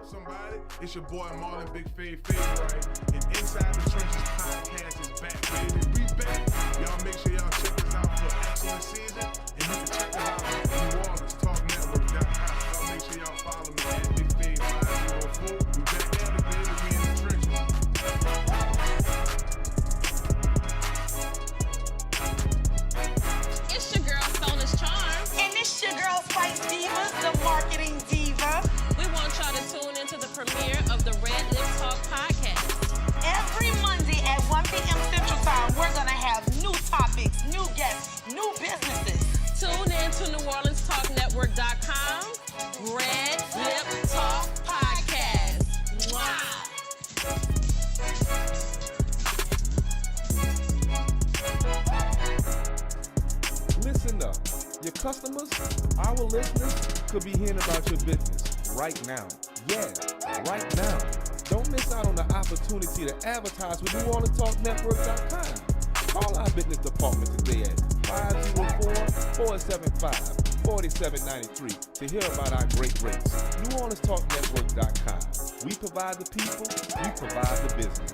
Somebody, it's your boy Marlon Favorite, and Inside the Trences podcast is back, baby. We back. Y'all make sure y'all check us out for excellent season, and you can check us out on New Orleans Talk Network.com. Y'all make sure y'all follow me at BigFavEnt 504. We back at it, baby. We in the trenches. It's your girl Sona's Charm, and it's your girl Spice Divas, the marketing diva. We want y'all to tune into the premiere of the Red Lip Talk podcast. Every Monday at 1 p.m. Central Time, we're going to have new topics, new guests, new businesses. Tune in to NewOrleansTalkNetwork.com. Red Lip Talk podcast. Wow. Listen up. Your customers, our listeners, could be hearing about your business right now. Yeah, right now. Don't miss out on the opportunity to advertise with NewOrleansTalkNetwork.com. Call our business department today at 504-475-4793 to hear about our great rates. NewOrleansTalkNetwork.com. We provide the people, we provide the business.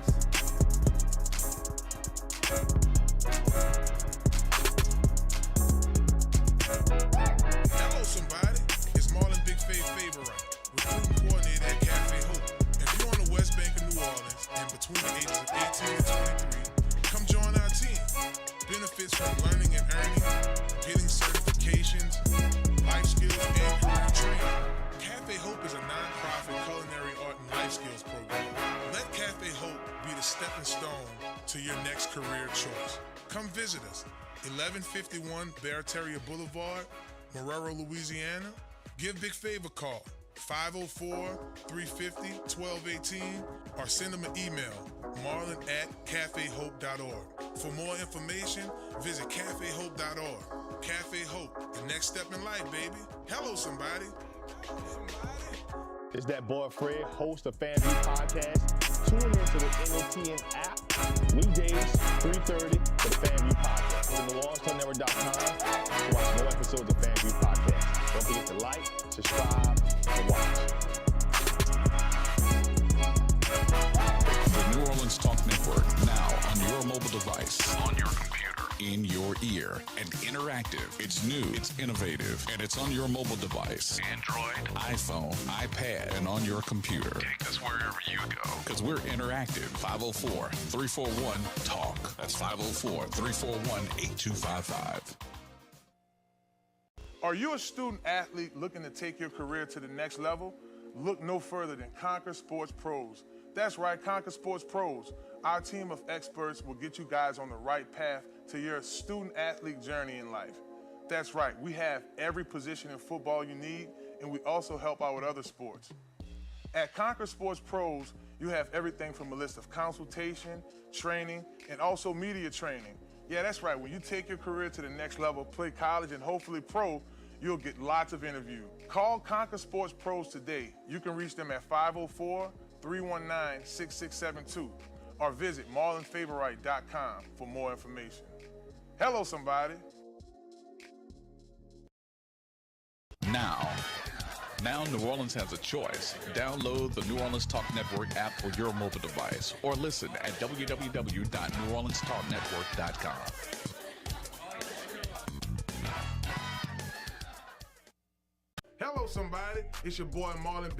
Hello, somebody. It's Marlon Favorite, recruiting coordinator at Cafe Hope. If you're on the West Bank of New Orleans and between the ages of 18 and 23, come join our team. Benefits from learning and earning, getting certifications, life skills, and career training. Cafe Hope is a non-profit culinary art and life skills program. Let Cafe Hope be the stepping stone to your next career choice. Come visit us, 1151 Barataria Boulevard, Marrero, Louisiana. Give Big Fav a call, 504-350-1218, or send them an email, marlon@cafehope.org. For more information, visit cafehope.org. Cafe Hope, the next step in life, baby. Hello, somebody. It's that boy Fred, host of FanView Podcast. Tune into the NOTN app, weekdays, 3:30 for the FanView Podcast. Go to NewOrleansTalkNetwork.com to watch more episodes of FanView Podcast. Don't forget to like, subscribe, and watch. The New Orleans Talk Network, now on your mobile device, on your computer, in your ear, and interactive. It's new, it's innovative, and it's on your mobile device. Android, iPhone, iPad, and on your computer. Take us wherever you go. Because we're interactive. 504-341-TALK. That's 504-341-8255. Are you a student athlete looking to take your career to the next level? Look no further than Conquer Sports Pros. That's right, Conquer Sports Pros. Our team of experts will get you guys on the right path to your student athlete journey in life. That's right, we have every position in football you need, and we also help out with other sports. At Conquer Sports Pros, you have everything from a list of consultation, training, and also media training. Yeah, that's right, when you take your career to the next level, play college and hopefully pro, you'll get lots of interviews. Call Conquer Sports Pros today. You can reach them at 504-319-6672 or visit marlonfavorite.com for more information. Hello, somebody. Now New Orleans has a choice. Download the New Orleans Talk Network app for your mobile device or listen at www.NewOrleansTalkNetwork.com. Hello, somebody. It's your boy Marlon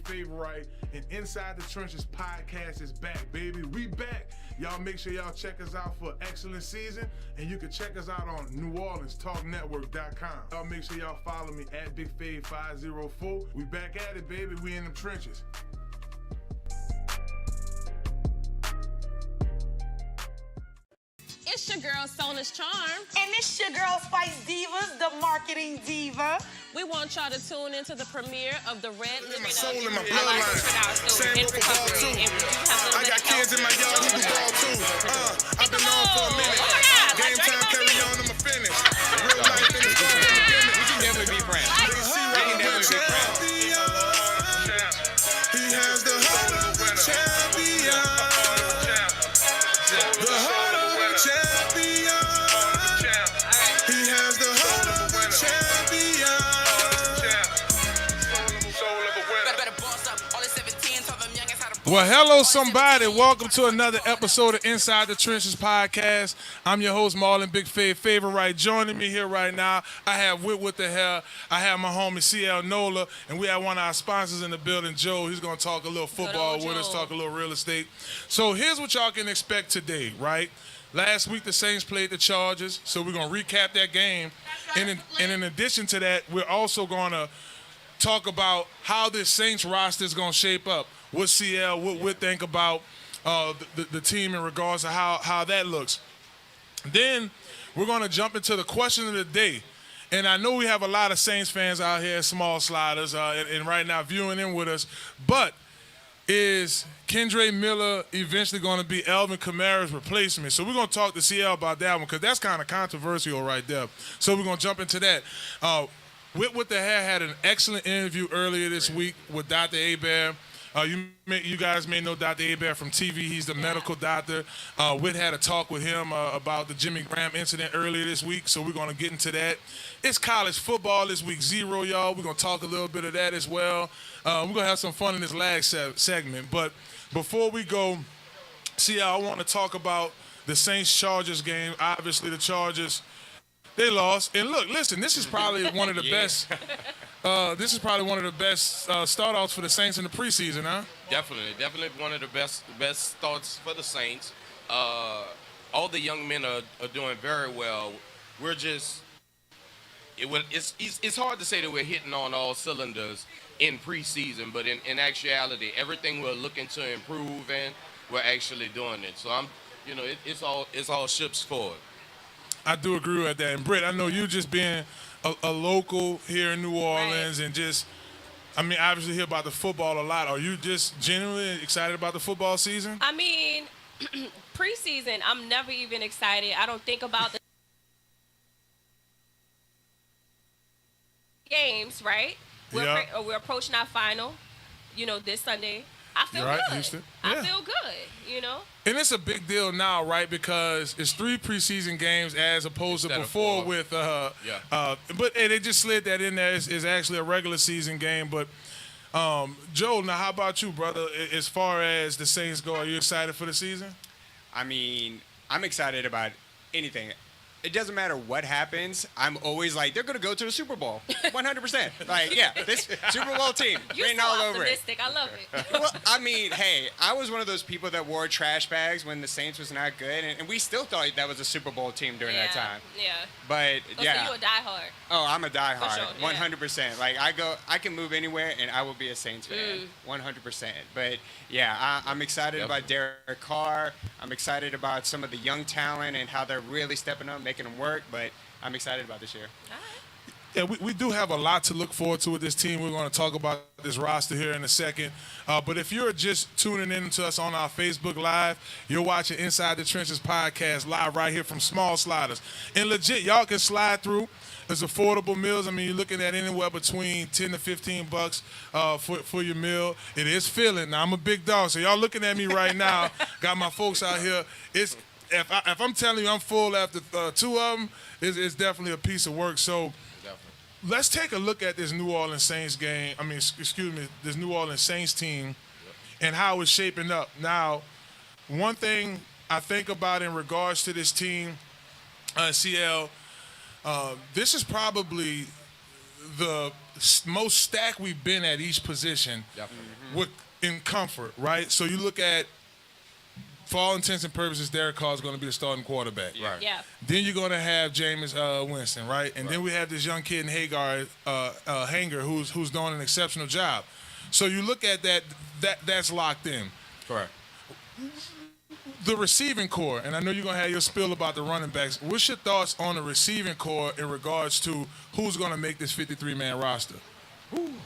Favorite, and Inside the Trences podcast is back, baby. We back. Y'all make sure y'all check us out for excellent season, and you can check us out on NewOrleansTalkNetwork.com. Y'all make sure y'all follow me at BigFave504. We back at it, baby. We in them trenches. It's your girl Sona's Charm, And it's your girl Spice Divas, the marketing diva. we want y'all to tune into the premiere of the Red Lip My Talk. soul in my bloodline. Same with football too. I got kids in my yard who do ball too. I've been on for a minute. Game time, carry on, I'ma finish. Real life in the car, in the business. We can definitely be friends. We can definitely be friends. He has the heart of a champion. The heart of a champion. He has the heart of a champion. Soul of a winner. Better boss up. All this Well, hello, somebody. Welcome to another episode of Inside the Trences podcast. I'm your host, Marlon Favorite. Joining me here right now, I have What the Hell. I have my homie CL Nola, and we have one of our sponsors in the building, Joe. He's going to talk a little football with us, talk a little real estate. So here's what y'all can expect today, right? Last week, the Saints played the Chargers, so we're going to recap that game. And in addition to that, we're also going to talk about how this Saints roster is going to shape up. What CL would think about the team in regards to how that looks. Then we're going to jump into the question of the day. And I know we have a lot of Saints fans out here, small sliders, and right now viewing in with us. But is Kendre Miller eventually going to be Alvin Kamara's replacement? So we're going to talk to CL about that one because that's kind of controversial right there. So we're going to jump into that. What the Hell had an excellent interview earlier this week with Dr. Hebert. You guys may know Dr. Hebert from TV. He's the medical doctor. Whit had a talk with him about the Jimmy Graham incident earlier this week, so we're going to get into that. It's college football this week 0, y'all. We're going to talk a little bit of that as well. We're going to have some fun in this last segment. But before we go, I want to talk about the Saints-Chargers game. Obviously, the Chargers, they lost. And look, listen, this is probably one of the best – this is probably one of the best start-outs for the Saints in the preseason, huh? Definitely one of the best starts for the Saints. All the young men are doing very well. We're just it's hard to say that we're hitting on all cylinders in preseason, but in actuality, everything we're looking to improve in, we're actually doing it. So it's all ships forward. I do agree with that. And Britt, I know you just being a local here in New Orleans, right, and just, I mean, obviously hear about the football a lot. Are you just genuinely excited about the football season? I mean, preseason, I'm never even excited. I don't think about the games, right? We're approaching our final, this Sunday. I feel good. Houston. Yeah. I feel good, And it's a big deal now, right? Because it's 3 preseason games as opposed to before with but they just slid that in there. It's actually a regular season game. But Joe, now how about you, brother? As far as the Saints go, are you excited for the season? I mean, I'm excited about anything. It doesn't matter what happens. I'm always like, they're going to go to the Super Bowl. 100%. Like, yeah, this Super Bowl team. You're written so all over it. optimistic. I love it. Well, I mean, hey, I was one of those people that wore trash bags when the Saints was not good, and we still thought that was a Super Bowl team during that time. Yeah. But, yeah. So you a diehard. Oh, I'm a diehard. Sure, 100%. Like, I can move anywhere, and I will be a Saints fan. 100%. But, yeah, I'm excited about Derek Carr. I'm excited about some of the young talent and how they're really stepping up, making them work. But I'm excited about this year. Yeah, we do have a lot to look forward to with this team. We're going to talk about this roster here in a second. But if you're just tuning in to us on our Facebook Live, you're watching Inside the Trences podcast live right here from Small Sliders. And legit, y'all can slide through. It's affordable meals. I mean, you're looking at anywhere between $10 to $15 for your meal. It is filling. Now, I'm a big dog, so y'all looking at me right now. Got my folks out here. If I'm telling you I'm full after 2 of them, it's definitely a piece of work. So let's take a look at this New Orleans Saints game. I mean, excuse me, this New Orleans Saints team and how it's shaping up. Now, one thing I think about in regards to this team, CL, this is probably the most stacked we've been at each position in comfort, right? So you look at, for all intents and purposes, Derek Carr is going to be the starting quarterback. Right. Yeah. Then you're going to have Jameis Winston, right? And then we have this young kid in Hanger, who's doing an exceptional job. So you look at that's locked in. Correct. The receiving core, and I know you're going to have your spill about the running backs. What's your thoughts on the receiving core in regards to who's going to make this 53-man roster?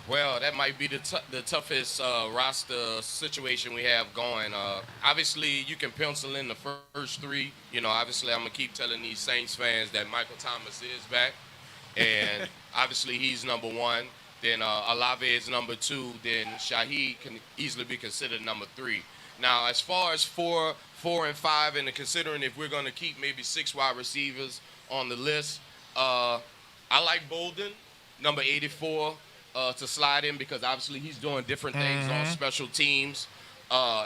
Well, that might be the toughest roster situation we have going. Obviously, you can pencil in the first 3. Obviously, I'm going to keep telling these Saints fans that Michael Thomas is back. And obviously, he's number 1. Then Olave is number 2. Then Shaheed can easily be considered number 3. Now, as far as 4, and 5, and considering if we're going to keep maybe 6 wide receivers on the list, I like Bolden, number 84. To slide in because obviously he's doing different things on special teams.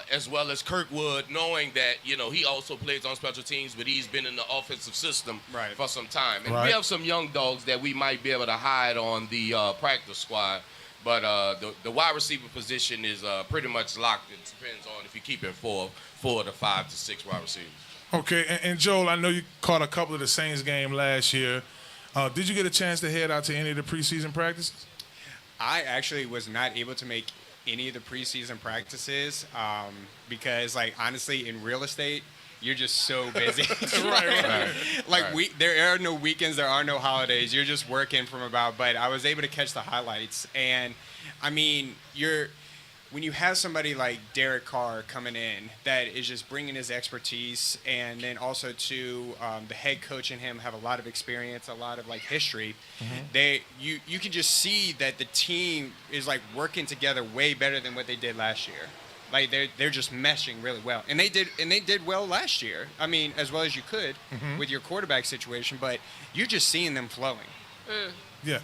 as well as Kirkwood, knowing that, he also plays on special teams, but he's been in the offensive system for some time. And we have some young dogs that we might be able to hide on the practice squad. But the wide receiver position is pretty much locked. It depends on if you keep it 4 to 5 to 6 wide receivers. Okay, and Joel, I know you caught a couple of the Saints game last year. Did you get a chance to head out to any of the preseason practices? I actually was not able to make any of the preseason practices because, like, honestly, in real estate, you're just so busy. Right. Like, there are no weekends, there are no holidays. You're just working from about. But I was able to catch the highlights, and I mean, when you have somebody like Derek Carr coming in that is just bringing his expertise, and then also to the head coach and him have a lot of experience, a lot of like history, you can just see that the team is like working together way better than what they did last year. Like they're just meshing really well, and they did well last year. I mean, as well as you could with your quarterback situation, but you're just seeing them flowing. Yeah,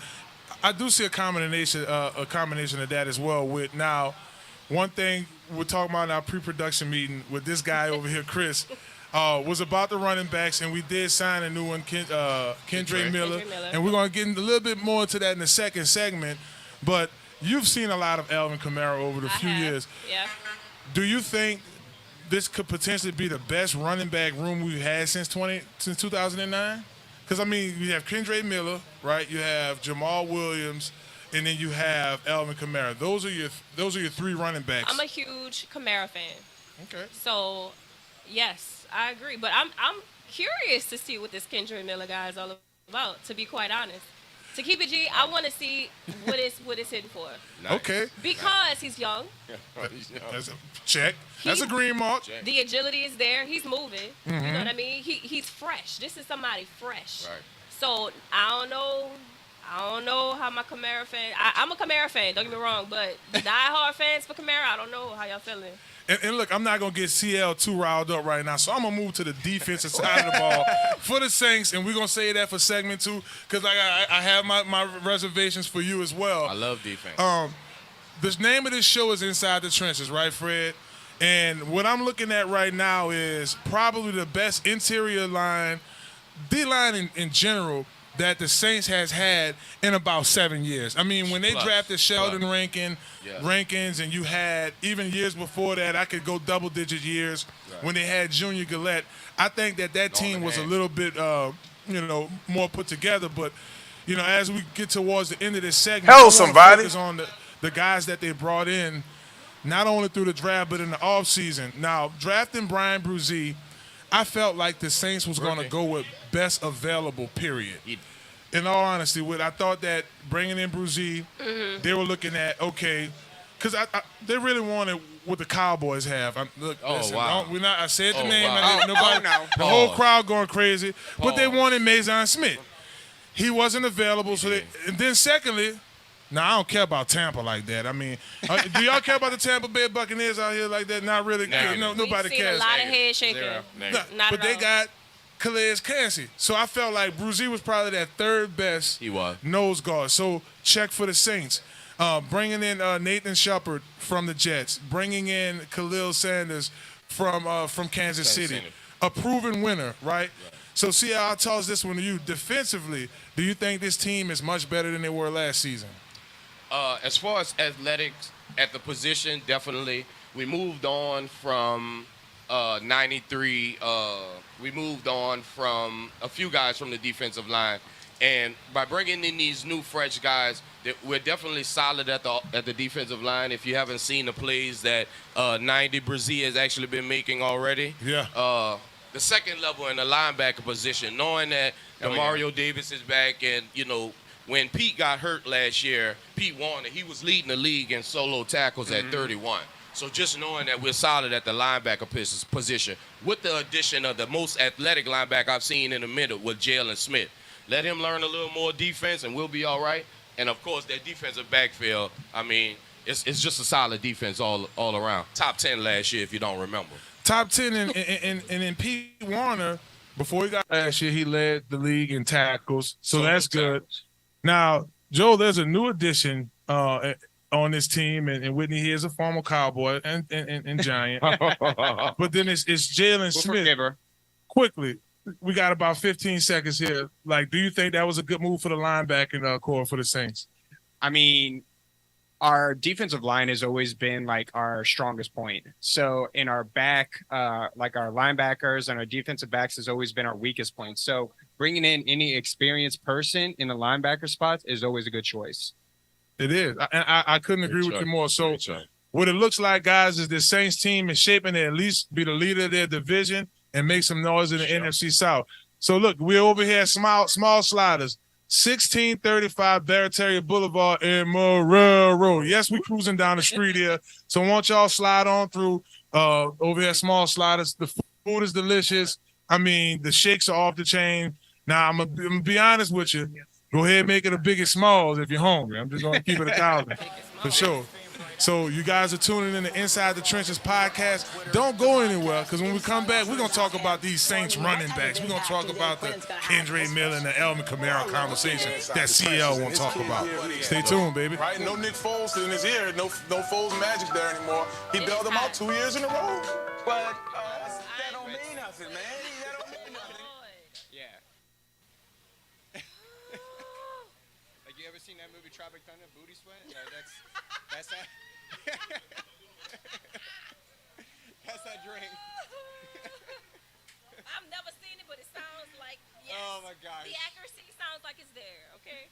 I do see a combination of that as well. With now, one thing we're talking about in our pre-production meeting with this guy over here, Chris, was about the running backs, and we did sign a new one, Kendre Miller, and we're going to get a little bit more into that in the second segment. But you've seen a lot of Alvin Kamara over the few years. Yeah. Do you think this could potentially be the best running back room we've had since 2009? Because, I mean, you have Kendre Miller, right? You have Jamal Williams, and then you have Alvin Kamara. Those are your 3 running backs. I'm a huge Kamara fan. Okay. So, yes, I agree. But I'm curious to see what this Kendre Miller guy is all about, to be quite honest. To keep it G, I want to see what it's hitting for. Nice. Okay. Because he's young. That's a check. That's a green mark. The agility is there. He's moving. You know what I mean? He's fresh. This is somebody fresh. Right. So I don't know how my Kamara fan. I'm a Kamara fan. Don't get me wrong, but the diehard fans for Kamara, I don't know how y'all feeling. And look, I'm not going to get CL too riled up right now, so I'm going to move to the defensive side of the ball for the Saints, and we're going to say that for segment 2 because I have my reservations for you as well. I love defense. The name of this show is Inside the Trenches, right, Fred? And what I'm looking at right now is probably the best interior line, D-line in general, that the Saints has had in about 7 years. I mean, when they drafted Sheldon Rankins, and you had, even years before that, I could go double-digit years, when they had Junior Gillette, I think that team was a little bit, more put together. But, as we get towards the end of this segment, hello, somebody. Focus on the guys that they brought in, not only through the draft, but in the offseason. Now, drafting Brian Bruzy, I felt like the Saints was going to go with best available, period. In all honesty, I thought that bringing in Bruzy, they were looking at, okay, because they really wanted what the Cowboys have. I said the name. Wow. The whole crowd going crazy. But they wanted Mason Smith. He wasn't available. And then secondly, now I don't care about Tampa like that. I mean, do y'all care about the Tampa Bay Buccaneers out here like that? Not really. Nobody cares. A lot of head shaking. But they got Calais Cansey. So I felt like Bruzy was probably that third best nose guard. So check for the Saints. Bringing in Nathan Shepard from the Jets. Bringing in Khalil Sanders from Kansas City. A proven winner, right? So see, I'll toss this one to you. Defensively, do you think this team is much better than they were last season? As far as athletics at the position, definitely. We moved on from 93. We moved on from a few guys from the defensive line. And by bringing in these new, fresh guys, we're definitely solid at the defensive line. If you haven't seen the plays that 90 Brazil has actually been making already. Yeah. The second level in the linebacker position, knowing that Mario Davis is back and, when Pete got hurt last year, Pete Warner, he was leading the league in solo tackles at 31. So just knowing that we're solid at the linebacker position, with the addition of the most athletic linebacker I've seen in a minute with Jalen Smith. Let him learn a little more defense and we'll be all right. And, of course, that defensive backfield, I mean, it's just a solid defense all around. Top 10 last year, if you don't remember. Top 10, and then Pete Warner, before he got last year, he led the league in tackles. So that's good. Now, Joe, there's a new addition on this team, and Whitney here is a former Cowboy and Giant. But then it's Jalen Smith. Quickly, we got about 15 seconds here. Like, do you think that was a good move for the linebacking core for the Saints? I mean, our defensive line has always been like our strongest point. So in our back, like our linebackers and our defensive backs has always been our weakest point. So bringing in any experienced person in the linebacker spots is always a good choice. It is. I couldn't agree with you more. So what it looks like, guys, is the Saints team is shaping to at least be the leader of their division and make some noise in the NFC South. So look, we're over here at Small Sliders, 1635 Barataria Boulevard in Marrero. Yes, we cruising down the street here. So won't y'all slide on through over here at Small Sliders. The food is delicious. I mean, the shakes are off the chain. Now, I'm gonna be honest with you. Go ahead and make it a Big Smalls if you're hungry. I'm just going to keep it 1,000 for sure. So you guys are tuning in to Inside the Trenches podcast. Don't go anywhere, because when we come back, we're going to talk about these Saints running backs. We're going to talk about the Kendre Miller and the Alvin Kamara conversation that CL won't talk about. Stay tuned, baby. Right? No Nick Foles in his ear. No Foles magic there anymore. He bailed them out 2 years in a row. But that don't mean nothing, man. That don't mean nothing. Yeah. Like, you ever seen that movie Tropic Thunder, Booty Sweat? Like, that's that. That's that drink. I've never seen it, but it sounds like, yes. Oh, my gosh. The accuracy sounds like it's there, okay?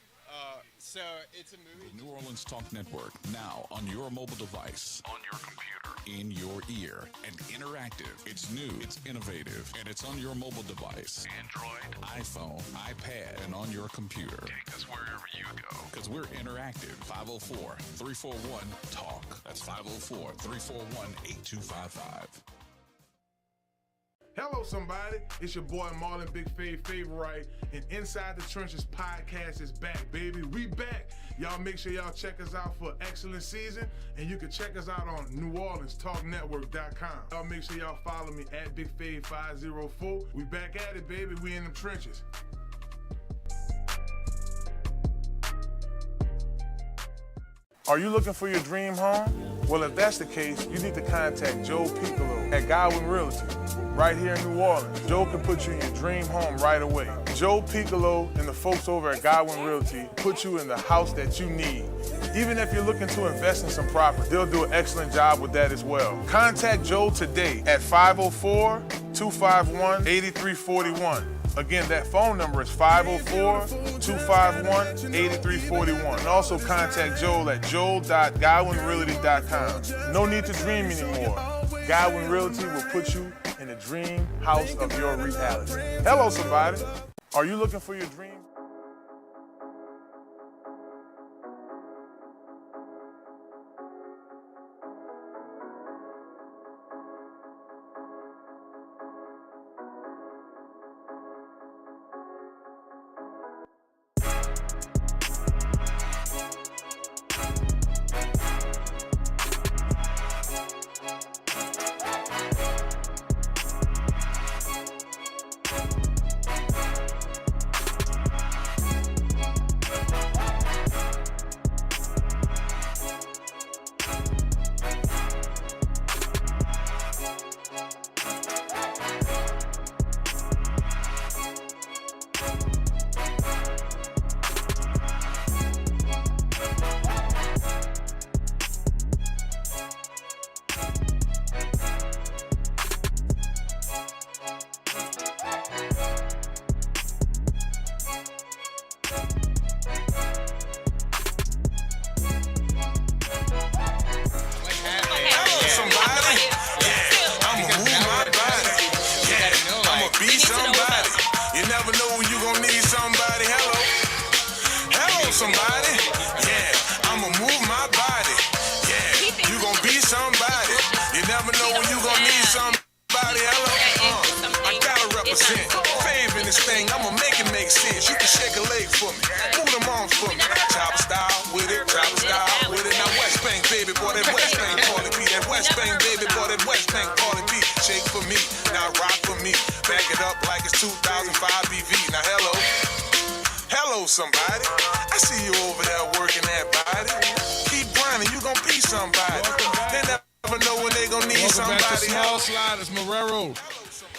So it's a movie. The New Orleans Talk Network, now on your mobile device, on your computer, in your ear, and interactive. It's new, it's innovative, and it's on your mobile device. Android, iPhone, iPad, and on your computer. Take us wherever you go. Because we're interactive. 504-341-TALK. That's 504-341-8255. Hello, somebody. It's your boy Marlon Favorite, and Inside the Trenches podcast is back, baby. We back. Y'all make sure y'all check us out for excellent season, and you can check us out on NewOrleansTalkNetwork.com. Y'all make sure y'all follow me at BigFave504. We back at it, baby. We in them trenches. Are you looking for your dream home? Well, if that's the case, you need to contact Joe Piccolo at Godwin Realty, right here in New Orleans. Joe can put you in your dream home right away. Joe Piccolo and the folks over at Godwin Realty put you in the house that you need. Even if you're looking to invest in some property, they'll do an excellent job with that as well. Contact Joe today at 504-251-8341. Again, that phone number is 504-251-8341. And also contact Joel at joel.godwinrealty.com. No need to dream anymore. Godwin Realty will put you in the dream house of your reality. Hello, somebody. Are you looking for your dream? Hello, somebody. I see you over there working that body. Keep grinding, you gonna be somebody. They never know when they gonna need Welcome back to somebody Small else. Sliders, Marrero.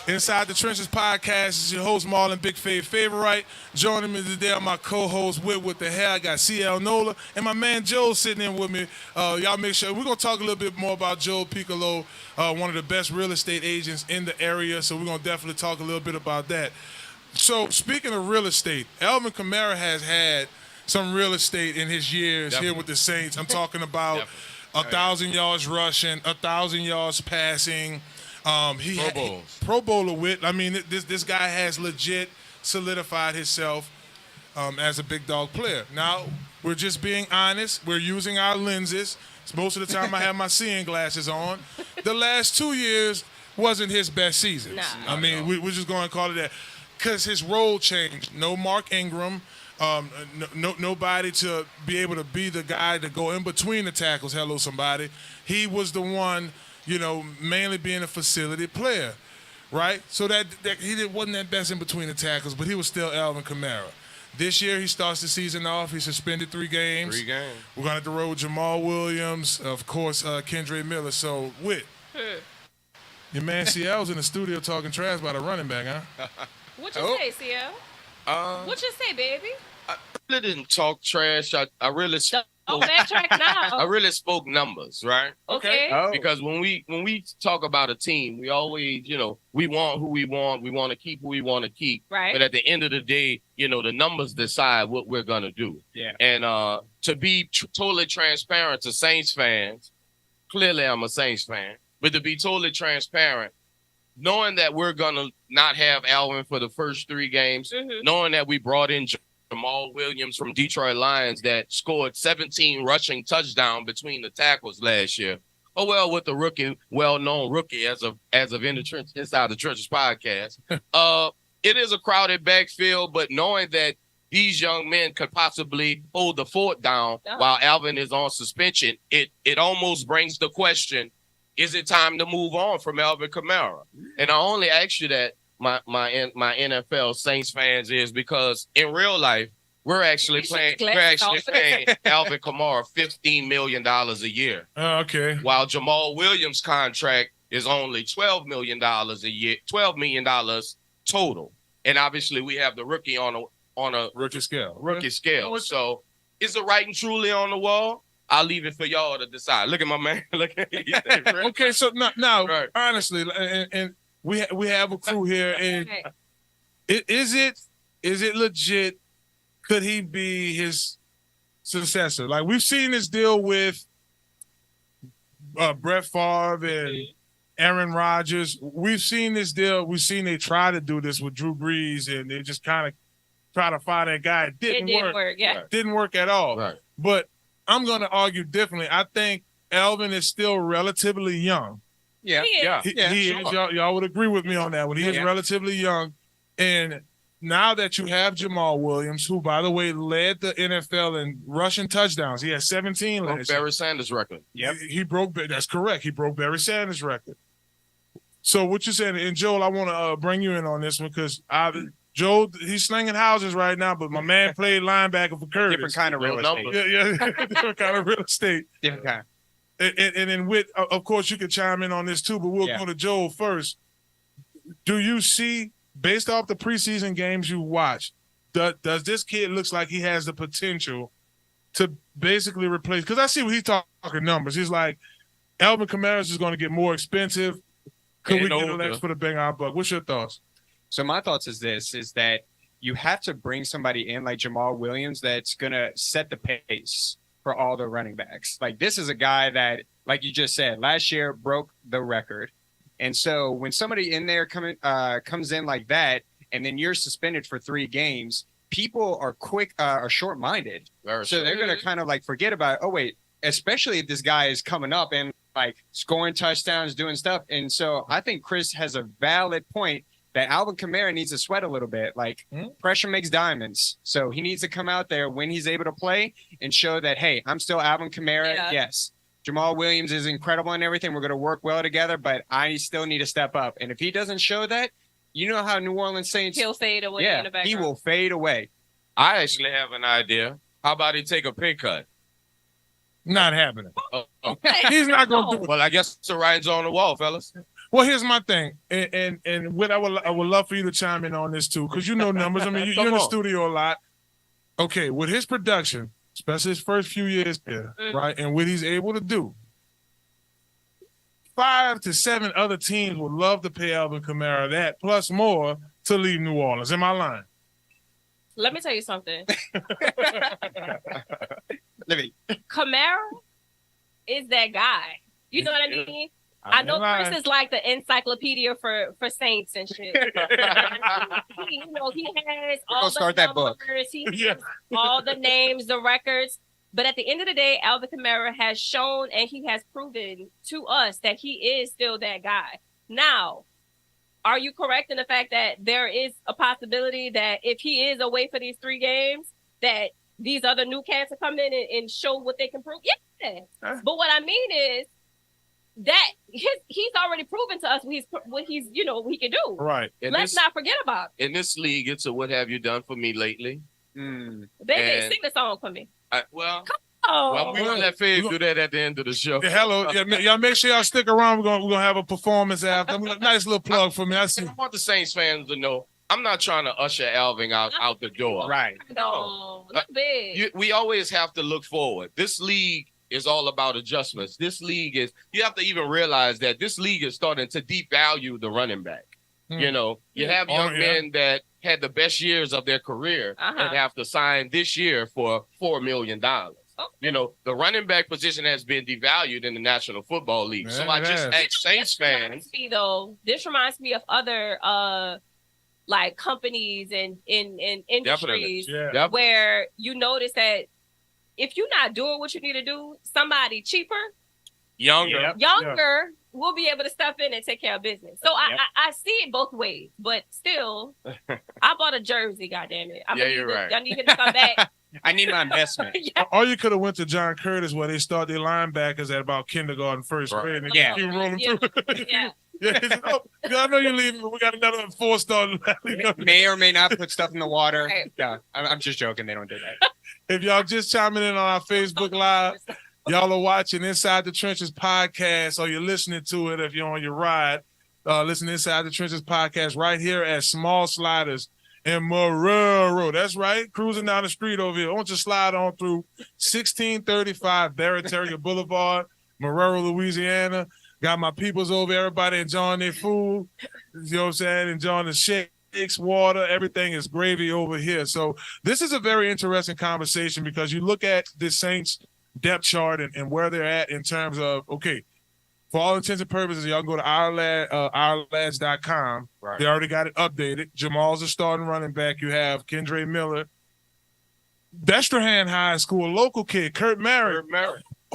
Inside the Trences podcast is your host, Marlon Favorite. Joining me today are my co-host, with the hair. I got CL Nola and my man Joe sitting in with me. Y'all make sure, we're going to talk a little bit more about Joe Piccolo, one of the best real estate agents in the area. So we're going to definitely talk a little bit about that. So speaking of real estate, Alvin Kamara has had some real estate in his years here with the Saints. I'm talking about 1,000 yards rushing, 1,000 yards passing. Pro Bowler with. I mean, this guy has legit solidified himself as a big dog player. Now, we're just being honest. We're using our lenses. Most of the time I have my seeing glasses on. The last 2 years wasn't his best season. I mean, we're just going to call it that. Because his role changed. No Mark Ingram. Nobody to be able to be the guy to go in between the tackles. Hello, somebody. He was the one, mainly being a facility player, right? So that he wasn't that best in between the tackles, but he was still Alvin Kamara. This year, he starts the season off. He suspended 3 games. We're going to have to roll with Jamal Williams, of course, Kendre Miller. So, your man CL's in the studio talking trash about a running back, huh? What you say, CL? What you say, baby? I really didn't talk trash. I really Don't backtrack now. I really spoke numbers, right? Okay. Because when we talk about a team, we always, we want who we want. We want to keep who we want to keep. Right. But at the end of the day, the numbers decide what we're going to do. Yeah. And to be totally transparent to Saints fans, clearly I'm a Saints fan, but to be totally transparent, knowing that we're going to not have Alvin for the first 3 games, knowing that we brought in Jamal Williams from Detroit Lions that scored 17 rushing touchdowns between the tackles last year. Oh, well, with the rookie, well-known rookie as of in the trench, Inside the Trenches podcast. It is a crowded backfield, but knowing that these young men could possibly hold the fort down while Alvin is on suspension, it almost brings the question, is it time to move on from Alvin Kamara? And I only ask you that, my NFL Saints fans, is because in real life we're actually paying Alvin Kamara $15 million a year. Okay. While Jamal Williams' contract is only $12 million a year, $12 million total. And obviously we have the rookie on a rookie scale. So is it right and truly on the wall? I'll leave it for y'all to decide. Look at my man. Okay, so now Right. honestly, and we have a crew here, and is it legit? Could he be his successor? Like, we've seen this deal with Brett Favre and Aaron Rodgers. We've seen this deal. We've seen they try to do this with Drew Brees, and they just kind of try to find that guy. It didn't work. Yeah. Didn't work at all. Right. But I'm going to argue differently. I think Alvin is still relatively young. Yeah. He is. He is. Y'all would agree with me on that one. He is relatively young. And now that you have Jamal Williams, who, by the way, led the NFL in rushing touchdowns. He had 17 last year. Barry Sanders' record. Yep. He broke, that's correct. He broke Barry Sanders' record. So what you're saying, and Joel, I want to bring you in on this one because Joe, he's slinging houses right now, but my man played linebacker for Curtis. Different kind of real estate. Yeah. Different kind of real estate. Different kind. And then Whit, of course, you could chime in on this too, but we'll go to Joel first. Do you see, based off the preseason games you watched, does this kid looks like he has the potential to basically replace? Because I see when he's talking numbers, he's like, Alvin Kamara is going to get more expensive. Could we get less for the bang our buck? What's your thoughts? So my thoughts is that you have to bring somebody in like Jamal Williams that's going to set the pace for all the running backs. Like, this is a guy that, like you just said, last year broke the record. And so when somebody in there comes in like that, and then you're suspended for 3 games, people are short-minded. So they're going to kind of like forget about, oh, wait, especially if this guy is coming up and like scoring touchdowns, doing stuff. And so I think Chris has a valid point that Alvin Kamara needs to sweat a little bit. Like, pressure makes diamonds. So he needs to come out there when he's able to play and show that, hey, I'm still Alvin Kamara. Yeah. Yes, Jamal Williams is incredible and everything. We're going to work well together, but I still need to step up. And if he doesn't show that, you know how New Orleans Saints... He'll fade away in the background. He will fade away. I actually have an idea. How about he take a pay cut? Not happening. Oh. He's not going to do it. Well, I guess the writing's on the wall, fellas. Well, here's my thing, and what I would love for you to chime in on this too, because you know numbers. I mean, you're in the studio a lot. Okay, with his production, especially his first few years here, right, and what he's able to do, 5 to 7 other teams would love to pay Alvin Kamara that plus more to leave New Orleans. Am I lying? Let me tell you something. Let me. Kamara is that guy. You know what I mean? I know Chris is like the encyclopedia for Saints and shit. he has all start the that book. numbers, he has all the names, the records. But at the end of the day, Alvin Kamara has shown and he has proven to us that he is still that guy. Now, are you correct in the fact that there is a possibility that if he is away for these 3 games, that these other new cats will come in and show what they can prove? Yeah. But what I mean is that he's already proven to us what he's what he can do. Right. Let's not forget about it. In this league, it's a what have you done for me lately? Baby, sing the song for me. Well, Oh. we're going to let Fave do that at the end of the show. Yeah, hello. Yeah, y'all make sure y'all stick around. We're gonna have a performance after. Nice little plug for me. I see. I want the Saints fans to know I'm not trying to usher Alvin out the door. Right. No, look big. We always have to look forward. This league is all about adjustments. This league is, you have to even realize that this league is starting to devalue the running back. You know, you have young men that had the best years of their career and have to sign this year for $4 million. You know, the running back position has been devalued in the National Football League. So I just ask Saints fans. This reminds me of other like companies and in industries where you notice that if you're not doing what you need to do, somebody cheaper, younger will be able to step in and take care of business. So I see it both ways, but still, I bought a jersey. Goddamn it! You're right. I need him to come back. I need my investment. Or you could have went to John Curtis where they start their linebackers at about kindergarten, first grade, and keep rolling through. I know you're leaving, but we got another 4-star. May or may not put stuff in the water. Right. Yeah, I'm just joking. They don't do that. If y'all just chiming in on our Facebook Live, y'all are watching Inside the Trenches podcast, or you're listening to it if you're on your ride. Listen to Inside the Trenches podcast right here at Small Sliders in Marrero. That's right. Cruising down the street over here. I want you to slide on through 1635 Barataria Boulevard, Marrero, Louisiana. Got my peoples over, everybody enjoying their food. You know what I'm saying? Enjoying the shakes, water. Everything is gravy over here. So this is a very interesting conversation because you look at the Saints depth chart and where they're at in terms of, okay, for all intents and purposes, y'all can go to ourlads.com. Right. They already got it updated. Jamal's a starting running back. You have Kendre Miller. Destrehan High School, a local kid, Kurt Merritt,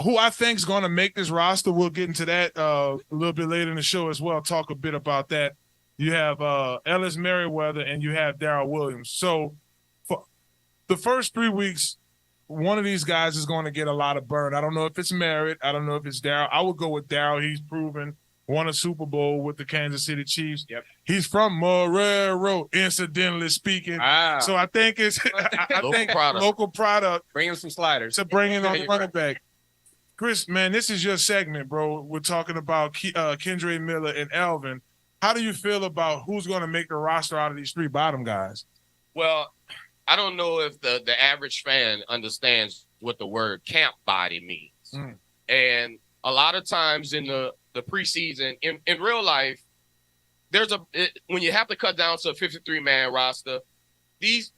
who I think is going to make this roster. We'll get into that a little bit later in the show as well, talk a bit about that. You have Ellis Merriweather and you have Darrell Williams. So for the first 3 weeks, one of these guys is going to get a lot of burn. I don't know if it's Merritt. I don't know if it's Darrell. I would go with Darrell. He's proven, won a Super Bowl with the Kansas City Chiefs. Yep. He's from Marrero, incidentally speaking. So I think it's local product. Bring him some sliders. To bring in on the running back. Chris, man, this is your segment, bro. We're talking about Kendre Miller and Alvin. How do you feel about who's going to make the roster out of these 3 bottom guys? Well, I don't know if the average fan understands what the word camp body means. And a lot of times in the preseason, in real life, when you have to cut down to a 53-man roster, these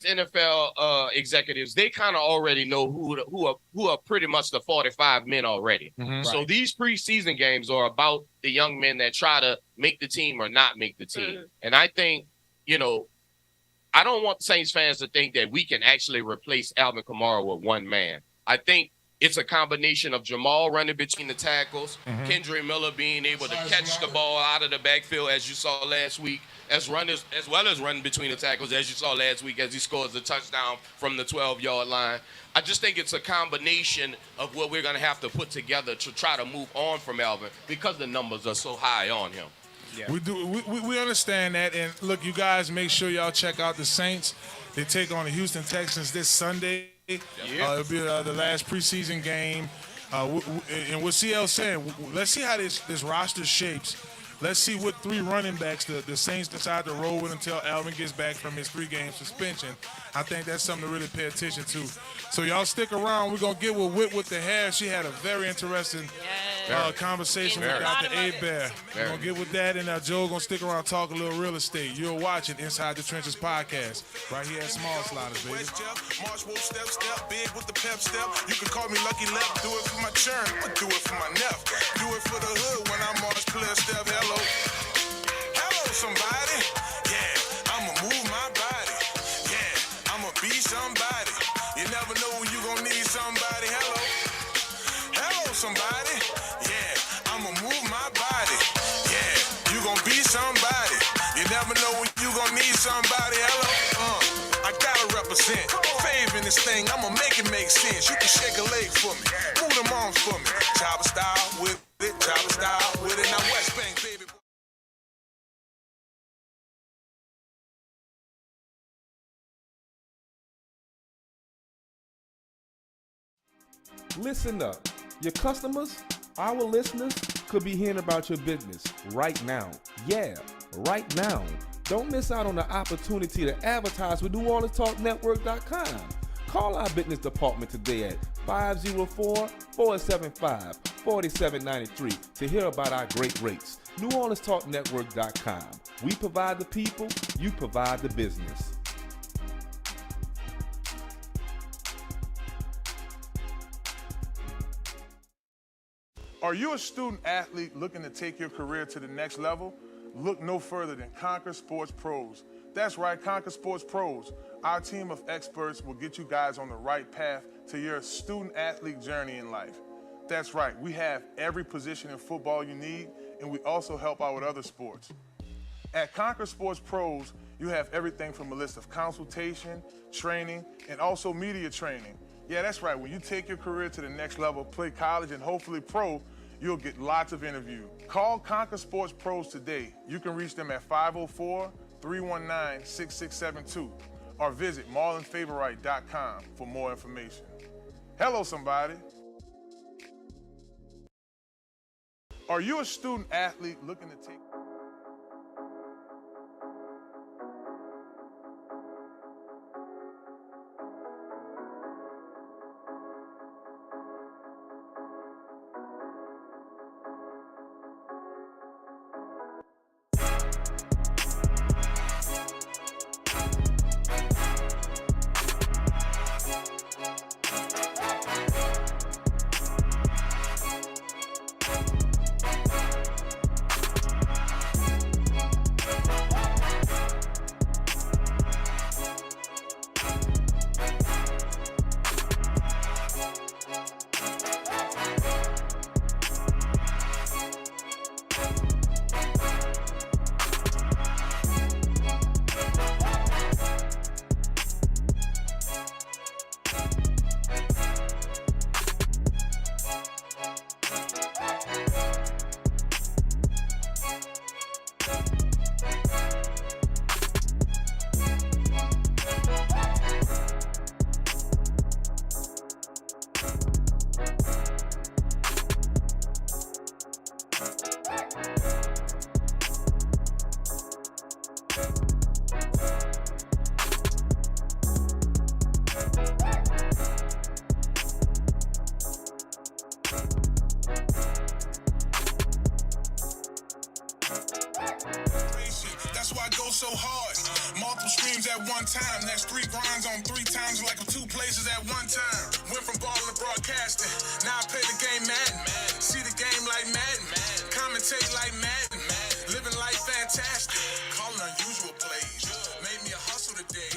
NFL executives, they kind of already know who are pretty much the 45 men already. So these preseason games are about the young men that try to make the team or not make the team. And I think, I don't want Saints fans to think that we can actually replace Alvin Kamara with one man. I think it's a combination of Jamal running between the tackles, Kendre Miller being able to catch the ball out of the backfield, as you saw last week, as well as running between the tackles, as you saw last week, as he scores the touchdown from the 12-yard line. I just think it's a combination of what we're going to have to put together to try to move on from Alvin because the numbers are so high on him. Yeah. We understand that, and look, you guys, make sure y'all check out the Saints They take on the Houston Texans this Sunday. It'll be the last preseason game. And what CL's saying, let's see how this roster shapes. Let's see what 3 running backs the Saints decide to roll with until Alvin gets back from his 3-game suspension. I think that's something to really pay attention to. So y'all stick around. We're going to get with Whit with the hair. She had a very interesting conversation with Dr. A-Bear. We're going to get with that, and Joe going to stick around and talk a little real estate. You're watching Inside the Trenches podcast right here at Small Sliders, baby. March wolf step, big with the pep step. You can call me Lucky Left, do it for my churn, I'ma do it for my neff. Do it for the hood when I march player step. Hello somebody. Yeah, I'ma move my body. Yeah, I'ma be somebody. You never know when you gon' need somebody. Hello somebody. Yeah, I'ma move my body. Yeah, you gon' be somebody. You never know when you gon' need somebody. I gotta represent. Fave in this thing, I'ma make it make sense. You can shake a leg for me, move them arms for me. Chopper style with it, chopper style with it. Now West Bank, baby. Listen up. Your customers, our listeners, could be hearing about your business right now. Yeah, right now. Don't miss out on the opportunity to advertise with NewOrleansTalkNetwork.com. Call our business department today at 504-475-4793 to hear about our great rates. NewOrleansTalkNetwork.com. We provide the people, you provide the business. Are you a student athlete looking to take your career to the next level? Look no further than Conquer Sports Pros. That's right, Conquer Sports Pros. Our team of experts will get you guys on the right path to your student athlete journey in life. That's right, we have every position in football you need, and we also help out with other sports. At Conquer Sports Pros, you have everything from a list of consultation, training, and also media training. Yeah, that's right, when you take your career to the next level, play college and hopefully pro, you'll get lots of interviews. Call Conquer Sports Pros today. You can reach them at 504-319-6672 or visit marlonfavorite.com for more information. Hello, somebody. Are you a student athlete looking to take... That's why I go so hard. Multiple streams at one time. That's 3 grinds on 3 times like 2 places at one time. Went from balling to broadcasting. Now I play the game Madden. See the game like Madden. Commentate like Madden. Living life fantastic. Calling unusual plays. Made me a hustle today.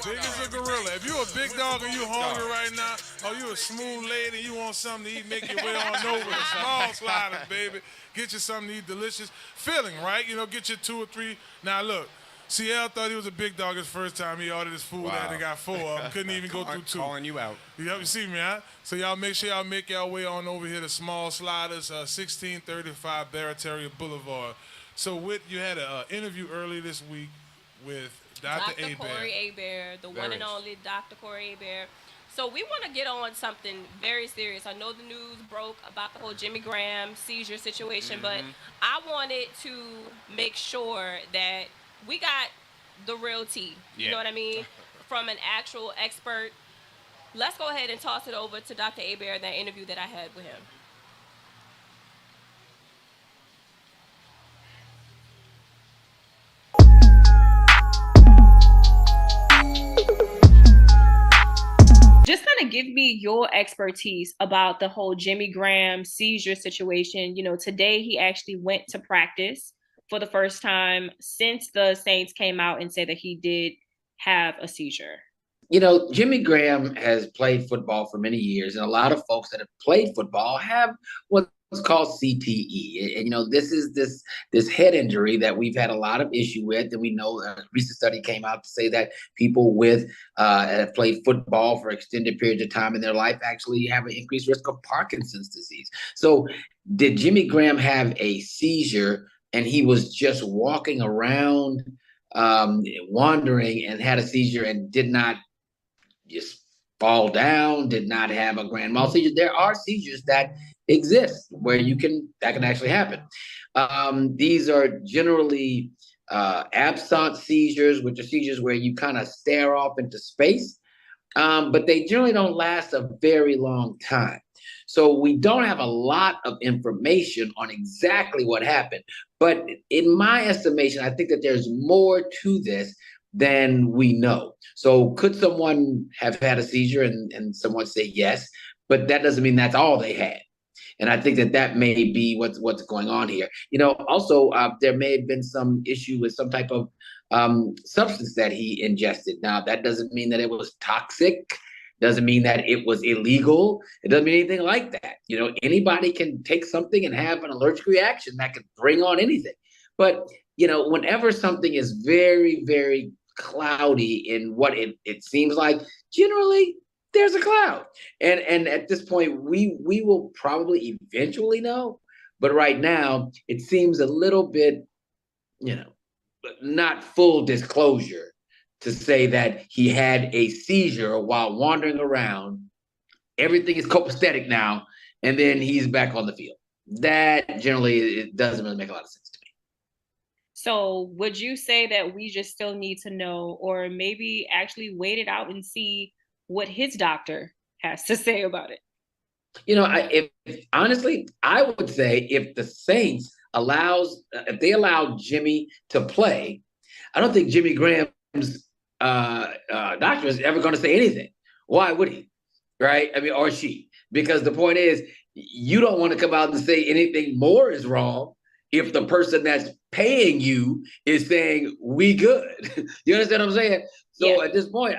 Big as a gorilla. If you a big dog and you hungry right now, or you a smooth lady and you want something to eat, make your way on over to Small Sliders, baby. Get you something to eat, delicious. Filling, right? You know, get you 2 or 3. Now, look, CL thought he was a big dog his first time he ordered his food. Wow. They got 4 of them. Couldn't even go through 2. Calling you out. You see me, huh? So y'all make sure y'all make y'all way on over here to Small Sliders, 1635 Barataria Boulevard. So, Whit, you had an interview earlier this week with Dr. Corey Hebert, the one and only Dr. Corey Hebert. So we want to get on something very serious. I know the news broke about the whole Jimmy Graham seizure situation, but I wanted to make sure that we got the real tea. You know what I mean? From an actual expert. Let's go ahead and toss it over to Dr. Hebert, that interview that I had with him. Just kind of give me your expertise about the whole Jimmy Graham seizure situation. You know, today he actually went to practice for the first time since the Saints came out and said that he did have a seizure. You know, Jimmy Graham has played football for many years, and a lot of folks that have played football have what's called CTE. And, you know, this is this head injury that we've had a lot of issue with, and we know a recent study came out to say that people with have played football for extended periods of time in their life actually have an increased risk of Parkinson's disease. So, did Jimmy Graham have a seizure, and he was just walking around, wandering, and had a seizure and did not just fall down, did not have a grand mal seizure? There are seizures that exist where that can actually happen. These are generally absent seizures, which are seizures where you kind of stare off into space, but they generally don't last a very long time. So we don't have a lot of information on exactly what happened. But in my estimation, I think that there's more to this than we know. So could someone have had a seizure and someone say yes, but that doesn't mean that's all they had. And I think that may be what's going on here. You know, also there may have been some issue with some type of substance that he ingested. Now, that doesn't mean that it was toxic. Doesn't mean that it was illegal. It doesn't mean anything like that. You know, anybody can take something and have an allergic reaction that could bring on anything. But, you know, whenever something is very, very cloudy in what it seems like, generally there's a cloud. And at this point, we will probably eventually know. But right now, it seems a little bit, you know, not full disclosure to say that he had a seizure while wandering around. Everything is copacetic now, and then he's back on the field. That generally, it doesn't really make a lot of sense to me. So would you say that we just still need to know, or maybe actually wait it out and see what his doctor has to say about it? You know, honestly, I would say if the Saints if they allow Jimmy to play, I don't think Jimmy Graham's doctor is ever going to say anything. Why would he? Right? I mean, or she. Because the point is, you don't want to come out and say anything more is wrong if the person that's paying you is saying we good. You understand what I'm saying? So At this point,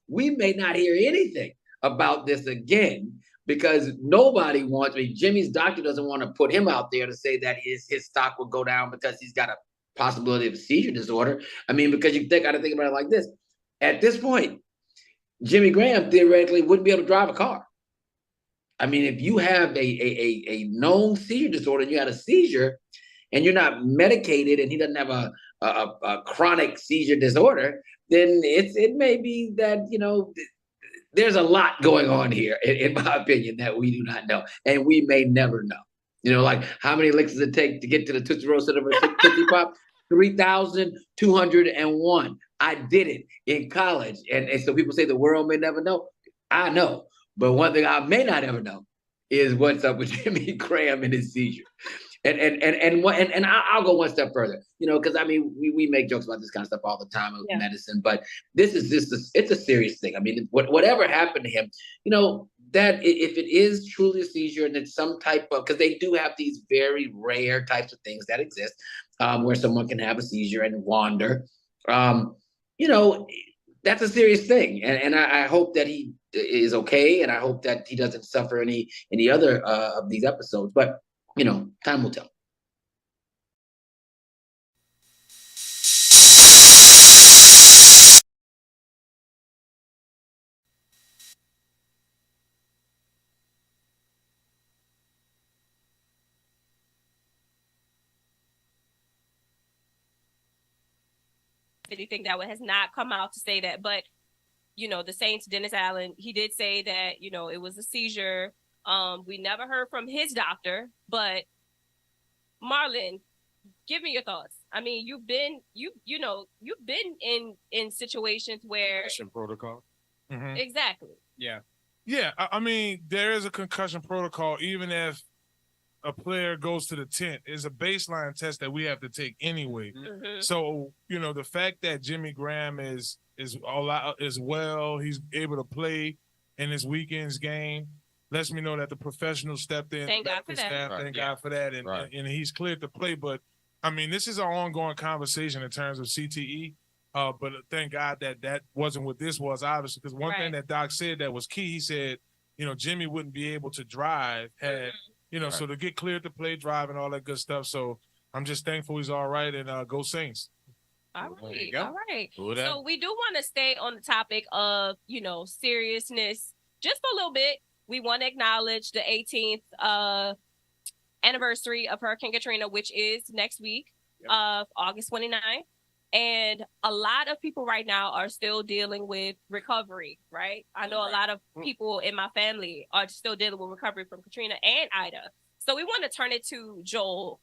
we may not hear anything about this again, because nobody wants, Jimmy's doctor doesn't want to put him out there to say that his stock will go down because he's got a possibility of a seizure disorder. I mean, because you got to think about it like this. At this point, Jimmy Graham theoretically wouldn't be able to drive a car. I mean, if you have a known seizure disorder and you had a seizure and you're not medicated and he doesn't have a chronic seizure disorder, then it may be that, you know, there's a lot going on here, in my opinion, that we do not know. And we may never know. You know, like how many licks does it take to get to the Tootsie Roll Center for Tootsie Pop? 3,201. I did it in college. And so people say the world may never know. I know. But one thing I may not ever know is what's up with Jimmy Graham and his seizure. And I'll go one step further, you know, because I mean, we make jokes about this kind of stuff all the time with medicine, but this is it's a serious thing. I mean, whatever happened to him, you know, that if it is truly a seizure and it's some type of, because they do have these very rare types of things that exist where someone can have a seizure and wander, you know, that's a serious thing. And I hope that he is okay. And I hope that he doesn't suffer any other of these episodes. But, you know, time will tell. anything that has not come out to say that. But, you know, the Saints, Dennis Allen, he did say that, you know, it was a seizure. We never heard from his doctor, but Marlon, give me your thoughts. I mean, you've been in situations where Concussion protocol. Mhm. exactly. Yeah. Yeah, I mean, there is a concussion protocol, even if a player goes to the tent. It's a baseline test that we have to take anyway. Mhm. So, you know, the fact that Jimmy Graham is all out as well, he's able to play in this weekend's game, lets me know that the professionals stepped in. Thank God for medical that. staff, Right, thank yeah. God for that, and, Right. and he's cleared to play. But I mean, this is an ongoing conversation in terms of CTE. But thank God that wasn't what this was, obviously, because one thing Right. that Doc said that was key, he said, you know, Jimmy wouldn't be able to drive had, you know, so to get cleared to play, drive, and all that good stuff. So I'm just thankful he's all right, and go Saints. All There you right. go. All right. Who that? So we do want to stay on the topic of, you know, seriousness just for a little bit. We want to acknowledge the 18th anniversary of Hurricane Katrina, which is next week of August 29th. And a lot of people right now are still dealing with recovery, right? I know a lot of people in my family are still dealing with recovery from Katrina and Ida. So we want to turn it to Joel,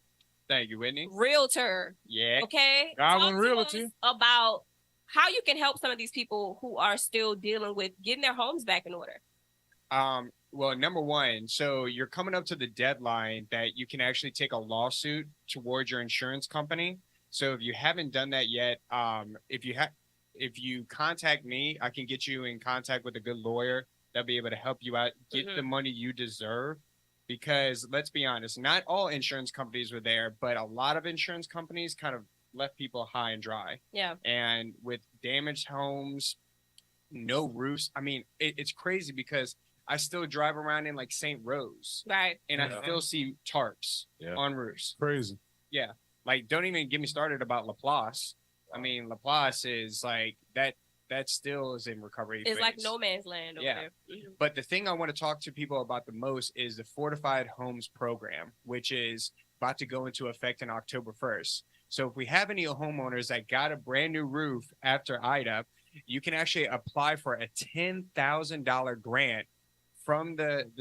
Thank you, Whitney. realtor. Yeah. Okay. Godwin Talk to Realty. us about how you can help some of these people who are still dealing with getting their homes back in order. Well, number one, so you're coming up to the deadline that you can actually take a lawsuit towards your insurance company. So if you haven't done that yet, if you contact me, I can get you in contact with a good lawyer that'll be able to help you out, get the money you deserve. Because let's be honest, not all insurance companies were there, but a lot of insurance companies kind of left people high and dry. Yeah. And with damaged homes, no roofs. I mean, it's crazy because I still drive around in like St. Rose, Right. and I still see tarps on roofs. Crazy. Yeah. Like, don't even get me started about Laplace. I mean, Laplace is like that still is in recovery. It's like phase. no man's land over Yeah. there. Mhm. But the thing I want to talk to people about the most is the Fortified Homes Program, which is about to go into effect on October 1st. So if we have any homeowners that got a brand new roof after Ida, you can actually apply for a $10,000 grant from the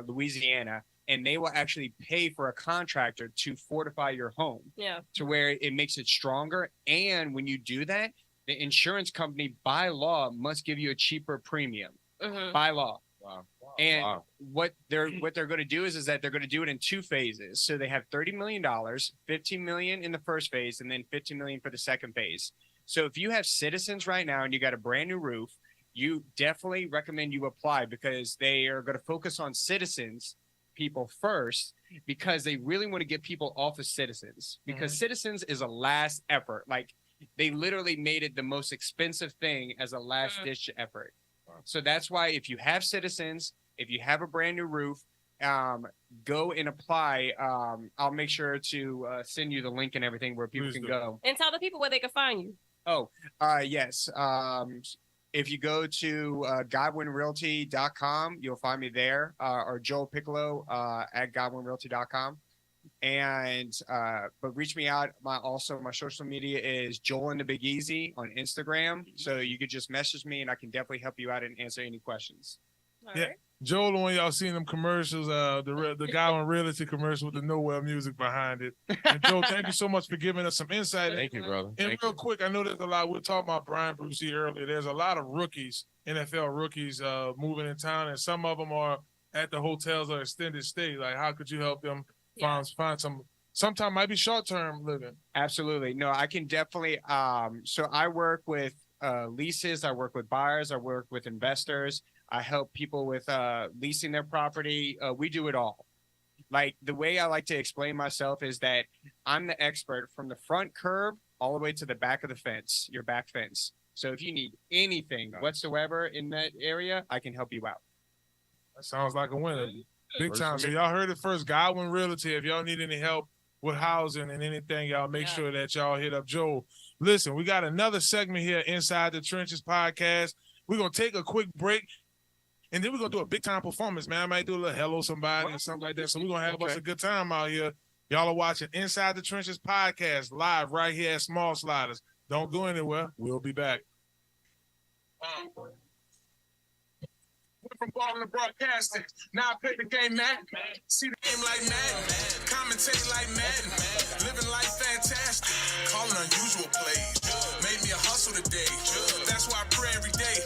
Louisiana, and they will actually pay for a contractor to fortify your home Yeah. to where it makes it stronger. And when you do that, the insurance company by law must give you a cheaper premium Mhm. by law. Wow. And Wow. what they're going to do is that they're going to do it in two phases. So they have $30 million, $15 million in the first phase, and then $15 million for the second phase. So if you have Citizens right now and you got a brand new roof, you definitely recommend you apply because they are going to focus on Citizens people first because they really want to get people off of Citizens because Citizens is a last effort. Like they literally made it the most expensive thing as a last ditch effort. So that's why if you have Citizens, if you have a brand new roof, go and apply. I'll make sure to send you the link and everything where people can go. And tell the people where they can find you. Oh, yes. If you go to GodwinRealty.com, you'll find me there, or Joel Piccolo at GodwinRealty.com. And but reach me out. My social media is Joel and the Big Easy on Instagram. So you could just message me, and I can definitely help you out and answer any questions. Yeah. Joel, when y'all seen them commercials, the Godwin Realty commercial with the Nowhere music behind it. And Joel, thank you so much for giving us some insight. Thank you, brother. And Thank real you. quick, I know there's a lot. We were talking about Brian Brucey earlier. There's a lot of rookies, NFL rookies, moving in town, and some of them are at the hotels or extended stay. Like, how could you help them find some? Sometimes might be short term living. Absolutely. No, I can definitely. So I work with leases. I work with buyers. I work with investors. I help people with leasing their property. We do it all. Like the way I like to explain myself is that I'm the expert from the front curb all the way to the back of the fence, your back fence. So if you need anything whatsoever in that area, I can help you out. That sounds like a winner. Big time. So y'all heard it first. Godwin Realty. If y'all need any help with housing and anything, y'all make sure that y'all hit up Joel. Listen, we got another segment here inside the Trenches podcast. We're going to take a quick break. And then we're going to do a big-time performance, man. I might do a little hello somebody or something like that. So we're going to have us a good time out here. Y'all are watching Inside the Trenches podcast live right here at Small Sliders. Don't go anywhere. We'll be back. Went from balling to broadcasting. Now I play the game, man. See the game like Madden. Commentate like Madden. Living life fantastic. Calling unusual plays. Made me a hustle today. That's why I pray every day.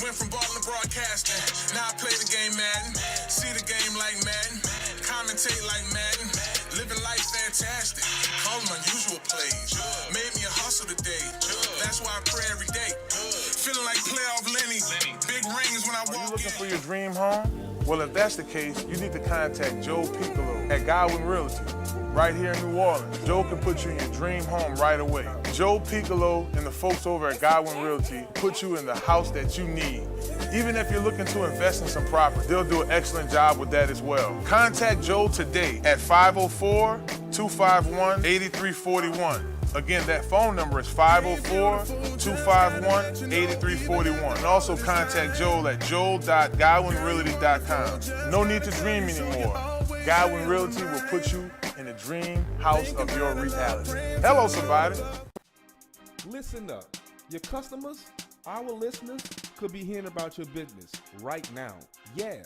Went from balling to broadcasting. Now I play the game, Madden. See the game like Madden. Commentate like Madden. Living life fantastic. Calling unusual plays. Made me a hustle today. That's why I pray every day. Feeling like playoff Lenny. Big rings when I Are you walk looking in. for your dream home? Well, if that's the case, you need to contact Joe Piccolo at Godwin Realty, right here in New Orleans. Joe can put you in your dream home right away. Joe Piccolo and the folks over at Godwin Realty put you in the house that you need. Even if you're looking to invest in some property, they'll do an excellent job with that as well. Contact Joe today at 504-251-8341. Again, that phone number is 504-251-8341. And also contact Joel at joel.godwinrealty.com. No need to dream anymore. Godwin Realty will put you in the dream house of your reality. Hello, somebody. Listen up. Your customers, our listeners, could be hearing about your business right now. Yeah,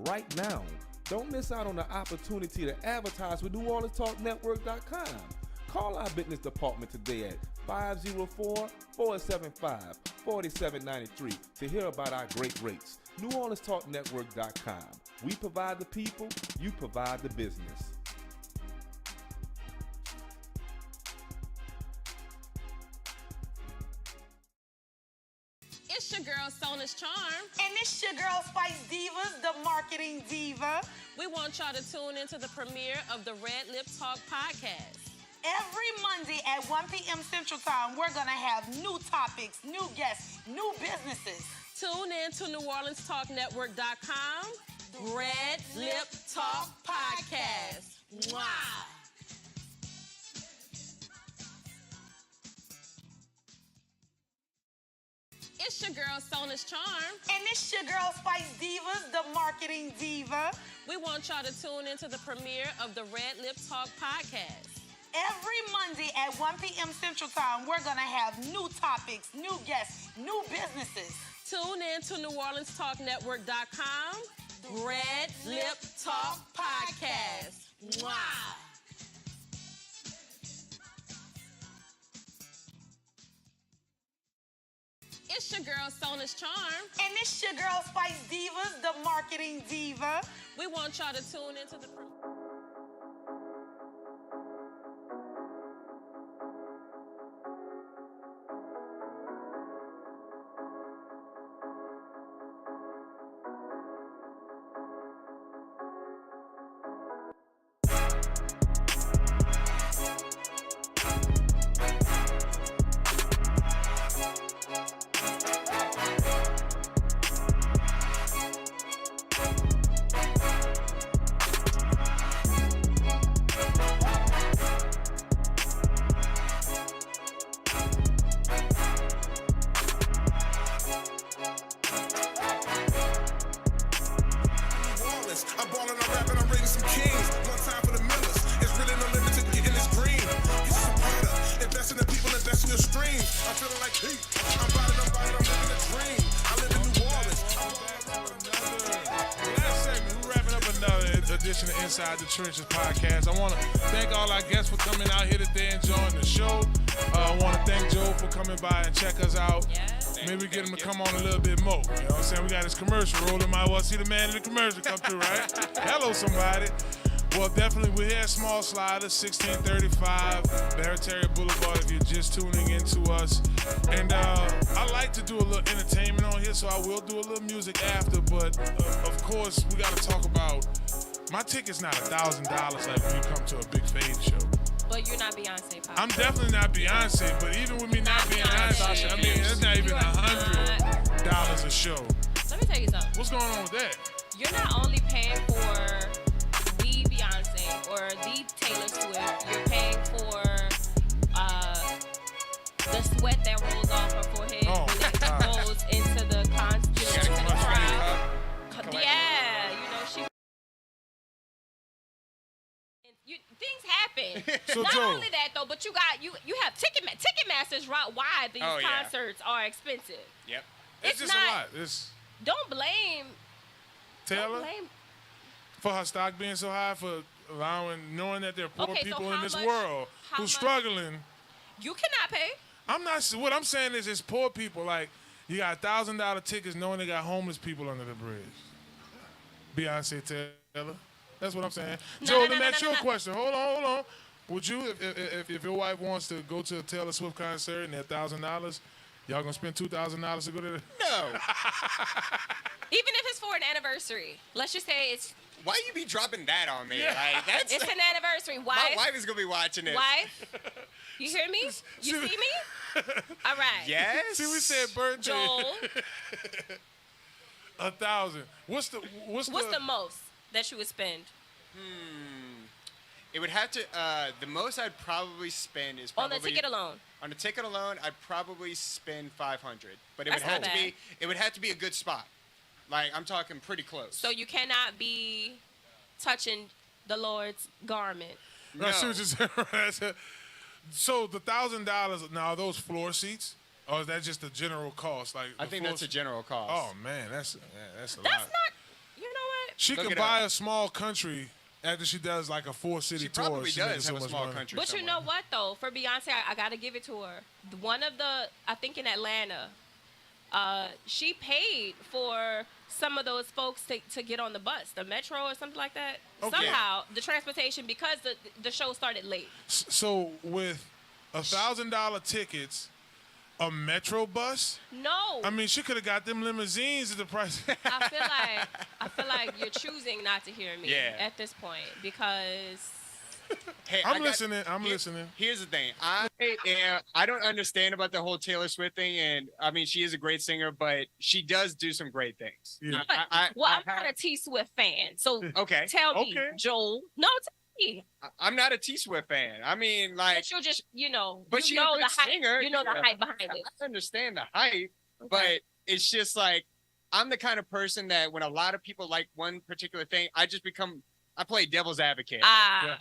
right now. Don't miss out on the opportunity to advertise with NewOrleansTalkNetwork.com. Call our business department today at 504-475-4793 to hear about our great rates. NewOrleansTalkNetwork.com. We provide the people, you provide the business. It's your girl, Sona's Charm. And it's your girl, Spice Divas, the marketing diva. We want y'all to tune into the premiere of the Red Lip Talk podcast. Every Monday at 1 p.m. Central Time, we're going to have new topics, new guests, new businesses. Tune in to NewOrleansTalkNetwork.com. Red Lip Talk podcast. Wow. It's your girl, Sona's Charm. And it's your girl, Spice Divas, the marketing diva. We want y'all to tune into the premiere of the Red Lip Talk podcast. Every Monday at 1 p.m. Central Time, we're going to have new topics, new guests, new businesses. Tune in to NewOrleansTalkNetwork.com. Red Lip Talk podcast. Wow. It's your girl, Sona's Charm. And it's your girl, Spice Divas, the marketing diva. We want y'all to tune into the... Inside the Trences podcast. I want to thank all our guests for coming out here today and enjoying the show. I want to thank Joe for coming by and check us out. Maybe get him to come on a little bit more. You know what I'm saying? We got his commercial rolling. Might well see the man in the commercial come through, right? Hello, somebody. Well, definitely, we're here at Small Sliders, 1635 Barataria Boulevard, if you're just tuning into us. And I like to do a little entertainment on here, so I will do a little music after. But, of course, we got to talk about, my ticket's not $1,000 like when you come to a BigFavEnt show. But you're not Beyonce, Pop. I'm definitely not Beyonce, but even with me not being Beyonce, I mean, it's not even $100 a show. Let me tell you something. What's going on with that? You're not only paying for the Beyonce or the Taylor Swift, you're paying for the sweat that rolls off her forehead when it goes into the crowd. Yeah, you know, things happen. listen. So, Not Joe, only that though, but you have Ticketmaster's right. Why these concerts are expensive? Yep. it's just not, a lot. It's Don't blame Taylor Don't blame. for her stock being so high, for knowing that there are poor Okay, so people how in this much- world how who's much- struggling. You cannot pay. I'm not. What I'm saying is, it's poor people. Like, you got $1,000 tickets, knowing they got homeless people under the bridge. Beyonce Taylor. That's what I'm saying. Joe, let me ask you a question. Hold on. Would you, if your wife wants to go to a Taylor Swift concert and they're $1,000, y'all gonna spend $2,000 to go to the? No. Even if it's for an anniversary, let's just say it's. Why you be dropping that on me? Like, that's It's an anniversary. my Wife, wife is gonna be watching this. wife. You hear me? You see me? All right. Yes. See, we said birthday. Joel, 1,000. What's the most that you would spend It would have to. The most I'd probably spend is on probably the ticket alone? On the ticket alone, I'd probably spend $500. But it That's would have not to bad. be. It would have to be a good spot. Like, I'm talking pretty close. So you cannot be touching the Lord's garment. No. I see what you're saying. So the $1,000 now, are those floor seats, or is that just the general cost? Like, I think that's a general cost. Oh man, that's a That's lot. not. You know what? She Look can it buy up. a small country after she does like a 4-city She tour. probably She making does so have a much small money. country. But you somewhere. know what though? For Beyonce, I gotta give it to her. One of the, I think in Atlanta, she paid for some of those folks to get on the bus, the metro or something like that. Okay. Somehow the transportation, because the show started late. So with $1,000 tickets, a metro bus? No, I mean, she could have got them limousines at the price. I feel like you're choosing not to hear me at this point because. Hey, I'm listening. Here's the thing. I don't understand about the whole Taylor Swift thing, and I mean, she is a great singer, but she does do some great things. Yeah. I'm not a T Swift fan, so Okay. tell me, Okay. Joel. No, tell me. I'm not a T Swift fan. I mean, like, But you'll just, but you she's know a good the hype. singer. You know the Yeah. hype behind it. I understand the hype, Okay. but it's just like, I'm the kind of person that when a lot of people like one particular thing, I play devil's advocate.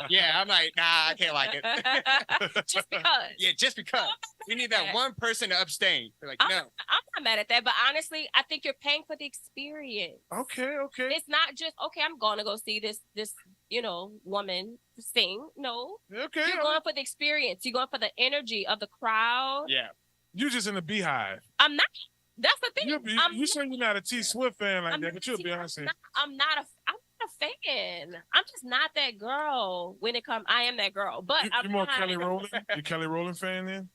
Yeah, I'm like, nah, I can't like it. Just because. Yeah, just because. We need that one person to abstain. They're like, I'm no. not mad at that, but honestly, I think you're paying for the experience. Okay. It's not just I'm going to go see this woman sing. No, Okay. you're going for the experience. You're going for the energy of the crowd. Yeah. You just in the beehive. I'm not. That's the thing. You say you're not a T Swift fan like I'm that, not but you're a T- Beyonce. I'm not a fan. I'm just not that girl when it comes. I am that girl, but You I'm more not. Kelly Rowland? You Kelly Rowland fan then?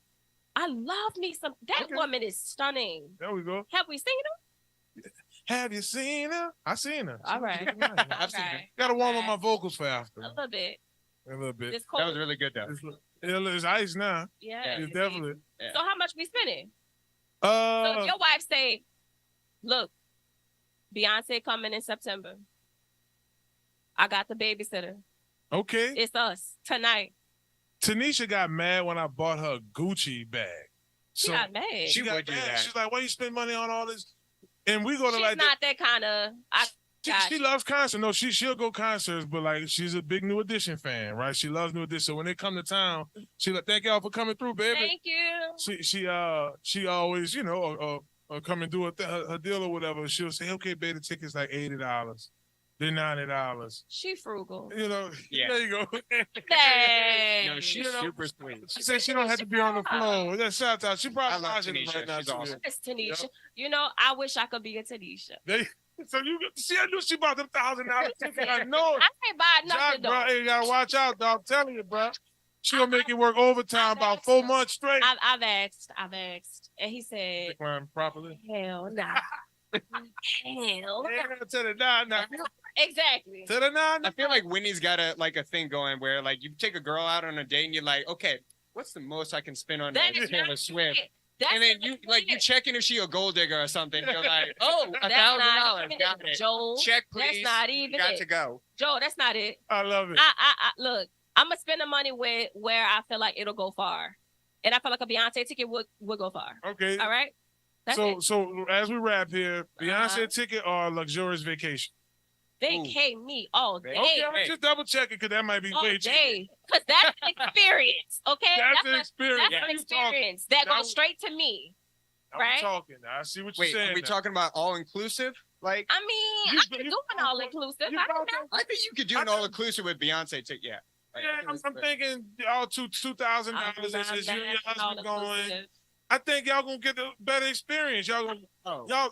I love me some. That woman is stunning. There we go. Have we seen her? Have you seen her? I seen her. All right. I've seen her. Got to warm up my vocals for after. A little bit. A little bit. It's cold. That was really good, though. It's ice now. Yeah. It's definitely. Yeah. So how much we spending? So if Uh, your wife say, "Look, Beyonce coming in September. I got the babysitter. okay. It's us tonight." Tanisha got mad when I bought her a Gucci bag. She got mad. She got would do mad. that. She's like, "Why you spend money on all this?" And we go to She's like not that kind of. she loves concerts. No, she'll go concerts, but like she's a big New Edition fan, right? She loves New Edition. So when they come to town, she like, "Thank y'all for coming through, baby." Thank you. She always come and do her deal or whatever. She'll say, "Okay, baby, the ticket's like $80. They're $90." She frugal. Yeah. There you go. Dang. No, she's super sweet. She said she don't have to be on the floor. Yeah, shout out. She I probably love watching it Tanisha. right now. She's too. awesome. It's Tanisha. I wish I could be a Tanisha. So you see, I knew she bought them $1,000 ticket. I know it. I ain't buy nothing Jack, though. bro, hey, you gotta watch out, dog. I'm telling you, bro. She gonna make you work overtime about 4 months straight. I've asked, and he said, Decline properly. "Hell no, hell no." Yeah, to the nine now. Exactly. To the nine. I feel like Whitney's got a thing going where like you take a girl out on a date and you're like, okay, what's the most I can spend on That is Taylor not Swift? it. That's And then not you it. checking if she a gold digger or something. You're like, oh, That's not $1,000. even Got it, it. Joel. Check, That's please. not even Got it. to go. Joe, that's not it. I love it. I look. I'm gonna spend the money where I feel like it'll go far, and I feel like a Beyonce ticket would go far. Okay. All right. That's So it. so as we wrap here, Beyonce Uh-huh. ticket or luxurious vacation? Vacate me all day. Okay, I'm just double checking because that might be All way cheaper. day. Because that experience, okay? That's an experience. That's an You talking. experience that That goes was- straight to me, I'm right? talking. I see what you're Wait, saying. are we now. talking about all inclusive? Like, I mean, You- I can you- do an all-inclusive. you I don't talking- know. I think you could do an all inclusive with Beyonce too. Yeah. Like, Yeah, I'm thinking all $2,000 as you and your husband going. all-inclusive. I think y'all gonna get a better experience. Y'all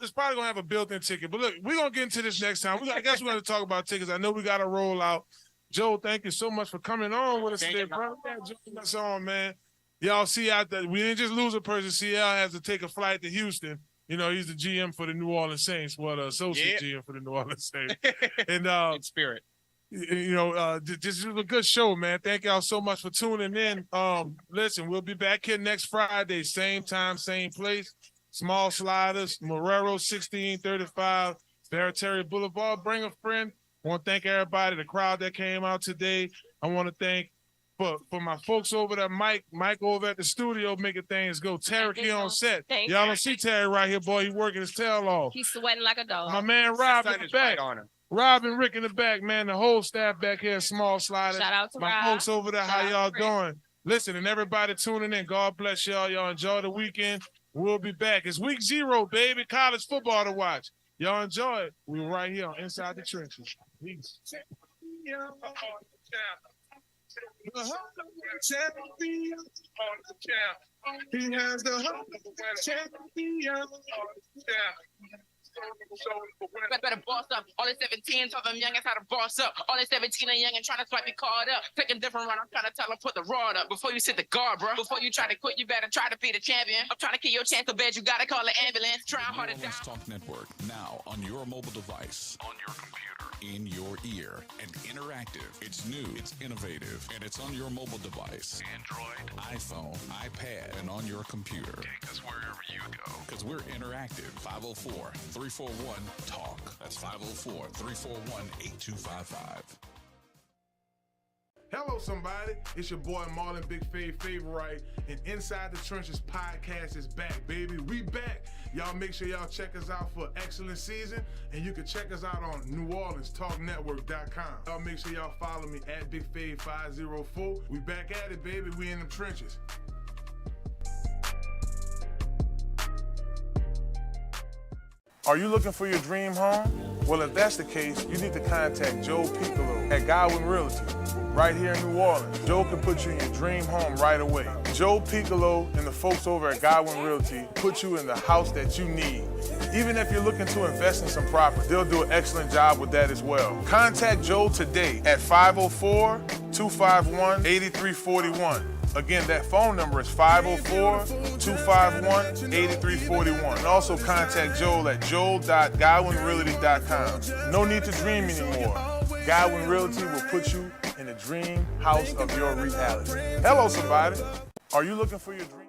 it's probably gonna have a built-in ticket. But look, we're gonna get into this next time. I guess we're gonna talk about tickets. I know we gotta roll out. Joe, thank you so much for coming on with us Thank today, you. bro. Yeah, joining us on, man. Y'all see out that we didn't just lose a person. CL has to take a flight to Houston. You know, he's the GM for the New Orleans Saints, well, the associate GM for the New Orleans Saints. And in spirit. this is a good show, man. Thank y'all so much for tuning in. Listen, we'll be back here next Friday, same time, same place. Small Sliders, Marrero, 1635, Barretary Boulevard. Bring a friend. I want to thank everybody, the crowd that came out today. I want to thank for my folks over there, Mike over at the studio making things go. Terry here on set. Thank Y'all you. don't see Terry right here, boy. He working his tail off. He's sweating like a dog. My man Rob in Sun the is back. right on him. Rob and Rick in the back, man. The whole staff back here, Small Sliders. Shout out to my Rob. folks over there. Shout How out y'all to Rick. doing? Listen, and everybody tuning in. God bless y'all. Y'all enjoy the weekend. We'll be back. It's week 0, baby. College football to watch. Y'all enjoy it. We're right here on Inside the Trenches. Peace. He has the champion. Better boss up. All the 17 told them youngins how to boss up. All the 17 and youngins trying to swipe your card up. Take a different run. I'm trying to tell them put the rod up. Before you sit the guard, bro. Before you try to quit, you better try to be the champion. I'm trying to kill your chance of bed. You gotta call the ambulance. Try hard to New die. Orleans Talk Network, now on your mobile device, on your computer, in your ear, and interactive. It's new, it's innovative, and it's on your mobile device. Android, iPhone, iPad, and on your computer. Take us wherever you go. Because we're interactive. 504-341-TALK. That's 504-341-8255. Hello, somebody. It's your boy Marlon Favorite, and Inside the Trenches podcast is back, baby. We back. Y'all make sure y'all check us out for excellent season, and you can check us out on NewOrleansTalkNetwork.com. Y'all make sure y'all follow me at BigFave504. We back at it, baby. We in them trenches. Are you looking for your dream home? Well, if that's the case, you need to contact Joe Piccolo at Godwin Realty, right here in New Orleans. Joe can put you in your dream home right away. Joe Piccolo and the folks over at Godwin Realty put you in the house that you need. Even if you're looking to invest in some property, they'll do an excellent job with that as well. Contact Joe today at 504-251-8341. Again, that phone number is 504-251-8341. And also contact Joel at joel.godwinrealty.com. No need to dream anymore. Godwin Realty will put you in the dream house of your reality. Hello, somebody. Are you looking for your dream?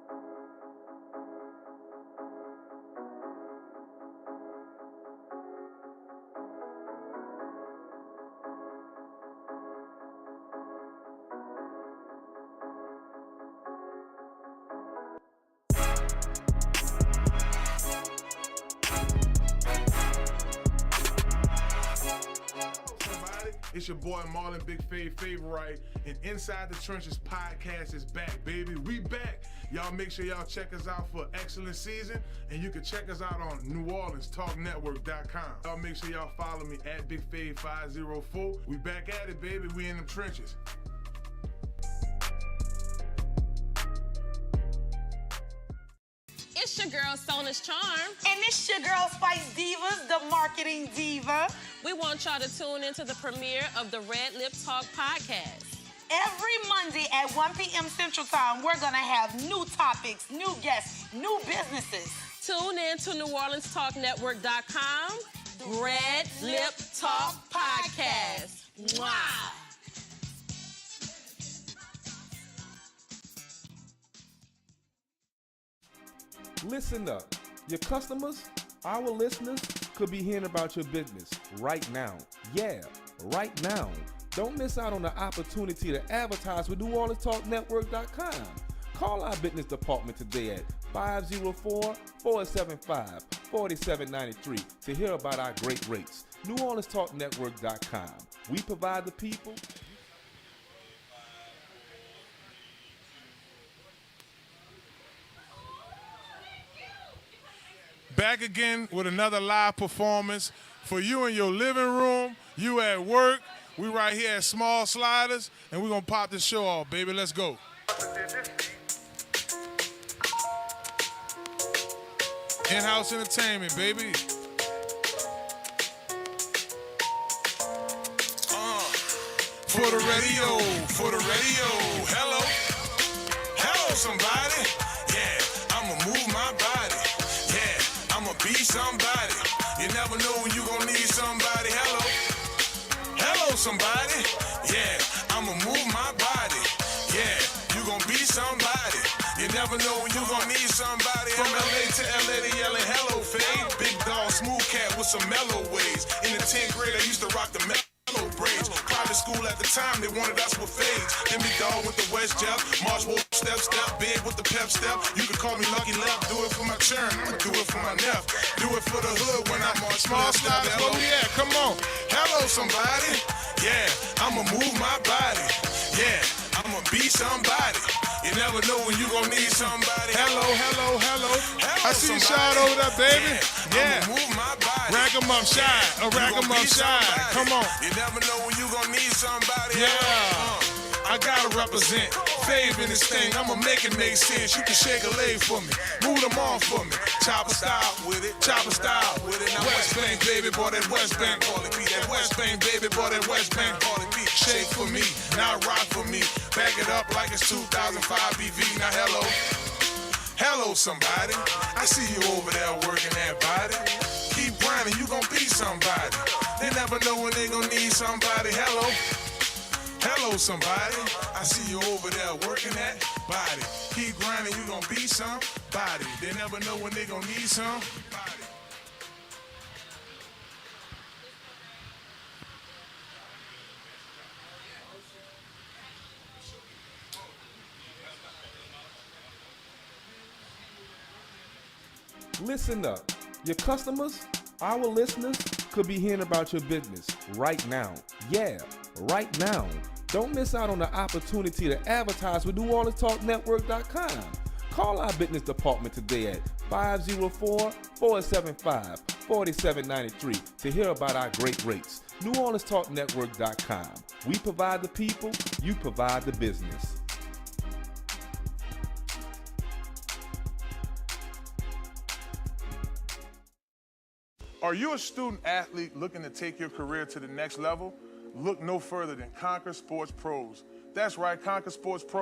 It's your boy Marlon Favorite, and Inside the Trenches podcast is back, baby. We back. Y'all make sure y'all check us out for excellent season, and you can check us out on NewOrleansTalkNetwork.com. Y'all make sure y'all follow me at BigFave504. We back at it, baby. We in them trenches. It's your girl, Sona's Charm. And it's your girl, Spice Divas, the marketing diva. We want y'all to tune into the premiere of the Red Lip Talk podcast. Every Monday at 1 p.m. Central Time, we're going to have new topics, new guests, new businesses. Tune in to NewOrleansTalkNetwork.com. Red Lip Talk podcast. Mwah. Listen up. Your customers, our listeners, could be hearing about your business right now. Yeah, right now. Don't miss out on the opportunity to advertise with NewOrleansTalkNetwork.com. Call our business department today at 504-475-4793 to hear about our great rates. NewOrleansTalkNetwork.com. We provide the people. back again with another live performance for you in your living room, you at work. We right here at Small Sliders, and we're going to pop this show off, baby. Let's go. In-house entertainment, baby. For the radio, hello. Hello, somebody. Yeah, I'ma move my body. Yeah, I'ma be somebody. You never know when you gon' need somebody. Hello. Hello, somebody. Yeah, I'ma move my body. Yeah, you gon' be somebody. You never know when you gon' need somebody. From LA to LA, they yelling hello, fade. Big dog, smooth cat with some mellow ways. In the 10th grade, I used to rock the mellow braids. Private school at the time, they wanted us with fades. Then me dog with the West Jeff. March wolf, step, big with the pep step. You can call me Lucky Left. Do it for my churn, I'ma do it for my neph. Do it for the hood when I'm on small step. Hello, yeah, come on. Hello, somebody. Yeah, I'ma move my body. Yeah, I'ma be somebody. You never know when you gon' need somebody. Hello. I see you shot over there, baby. Yeah. I'ma move my body. Rack 'em up, shine. Rack 'em up, shine. Come on. You never know when you gon' need somebody. Yeah. I gotta represent. Fave in this thing, I'ma make it make sense. You can shake a leg for me, move them on for me. Chopper style with it, Now West Bank, baby, boy, that West Bank, call it beat. That West Bank, baby, boy, that West Bank, call it beat. Shake for me, now rock for me. Back it up like it's 2005 BV. Now hello, somebody. I see you over there working that body. Keep grinding, you gon' be somebody. They never know when they gon' need somebody. Hello, somebody. I see you over there working that body. Keep grinding, you gon' be somebody. They never know when they gon' need somebody. Listen up. Your customers, our listeners, could be hearing about your business right now. Yeah, right now. Don't miss out on the opportunity to advertise with NewOrleansTalkNetwork.com. Call our business department today at 504-475-4793 to hear about our great rates. NewOrleansTalkNetwork.com. We provide the people, you provide the business. Are you a student athlete looking to take your career to the next level? Look no further than Conquer Sports Pros. That's right, Conquer Sports Pros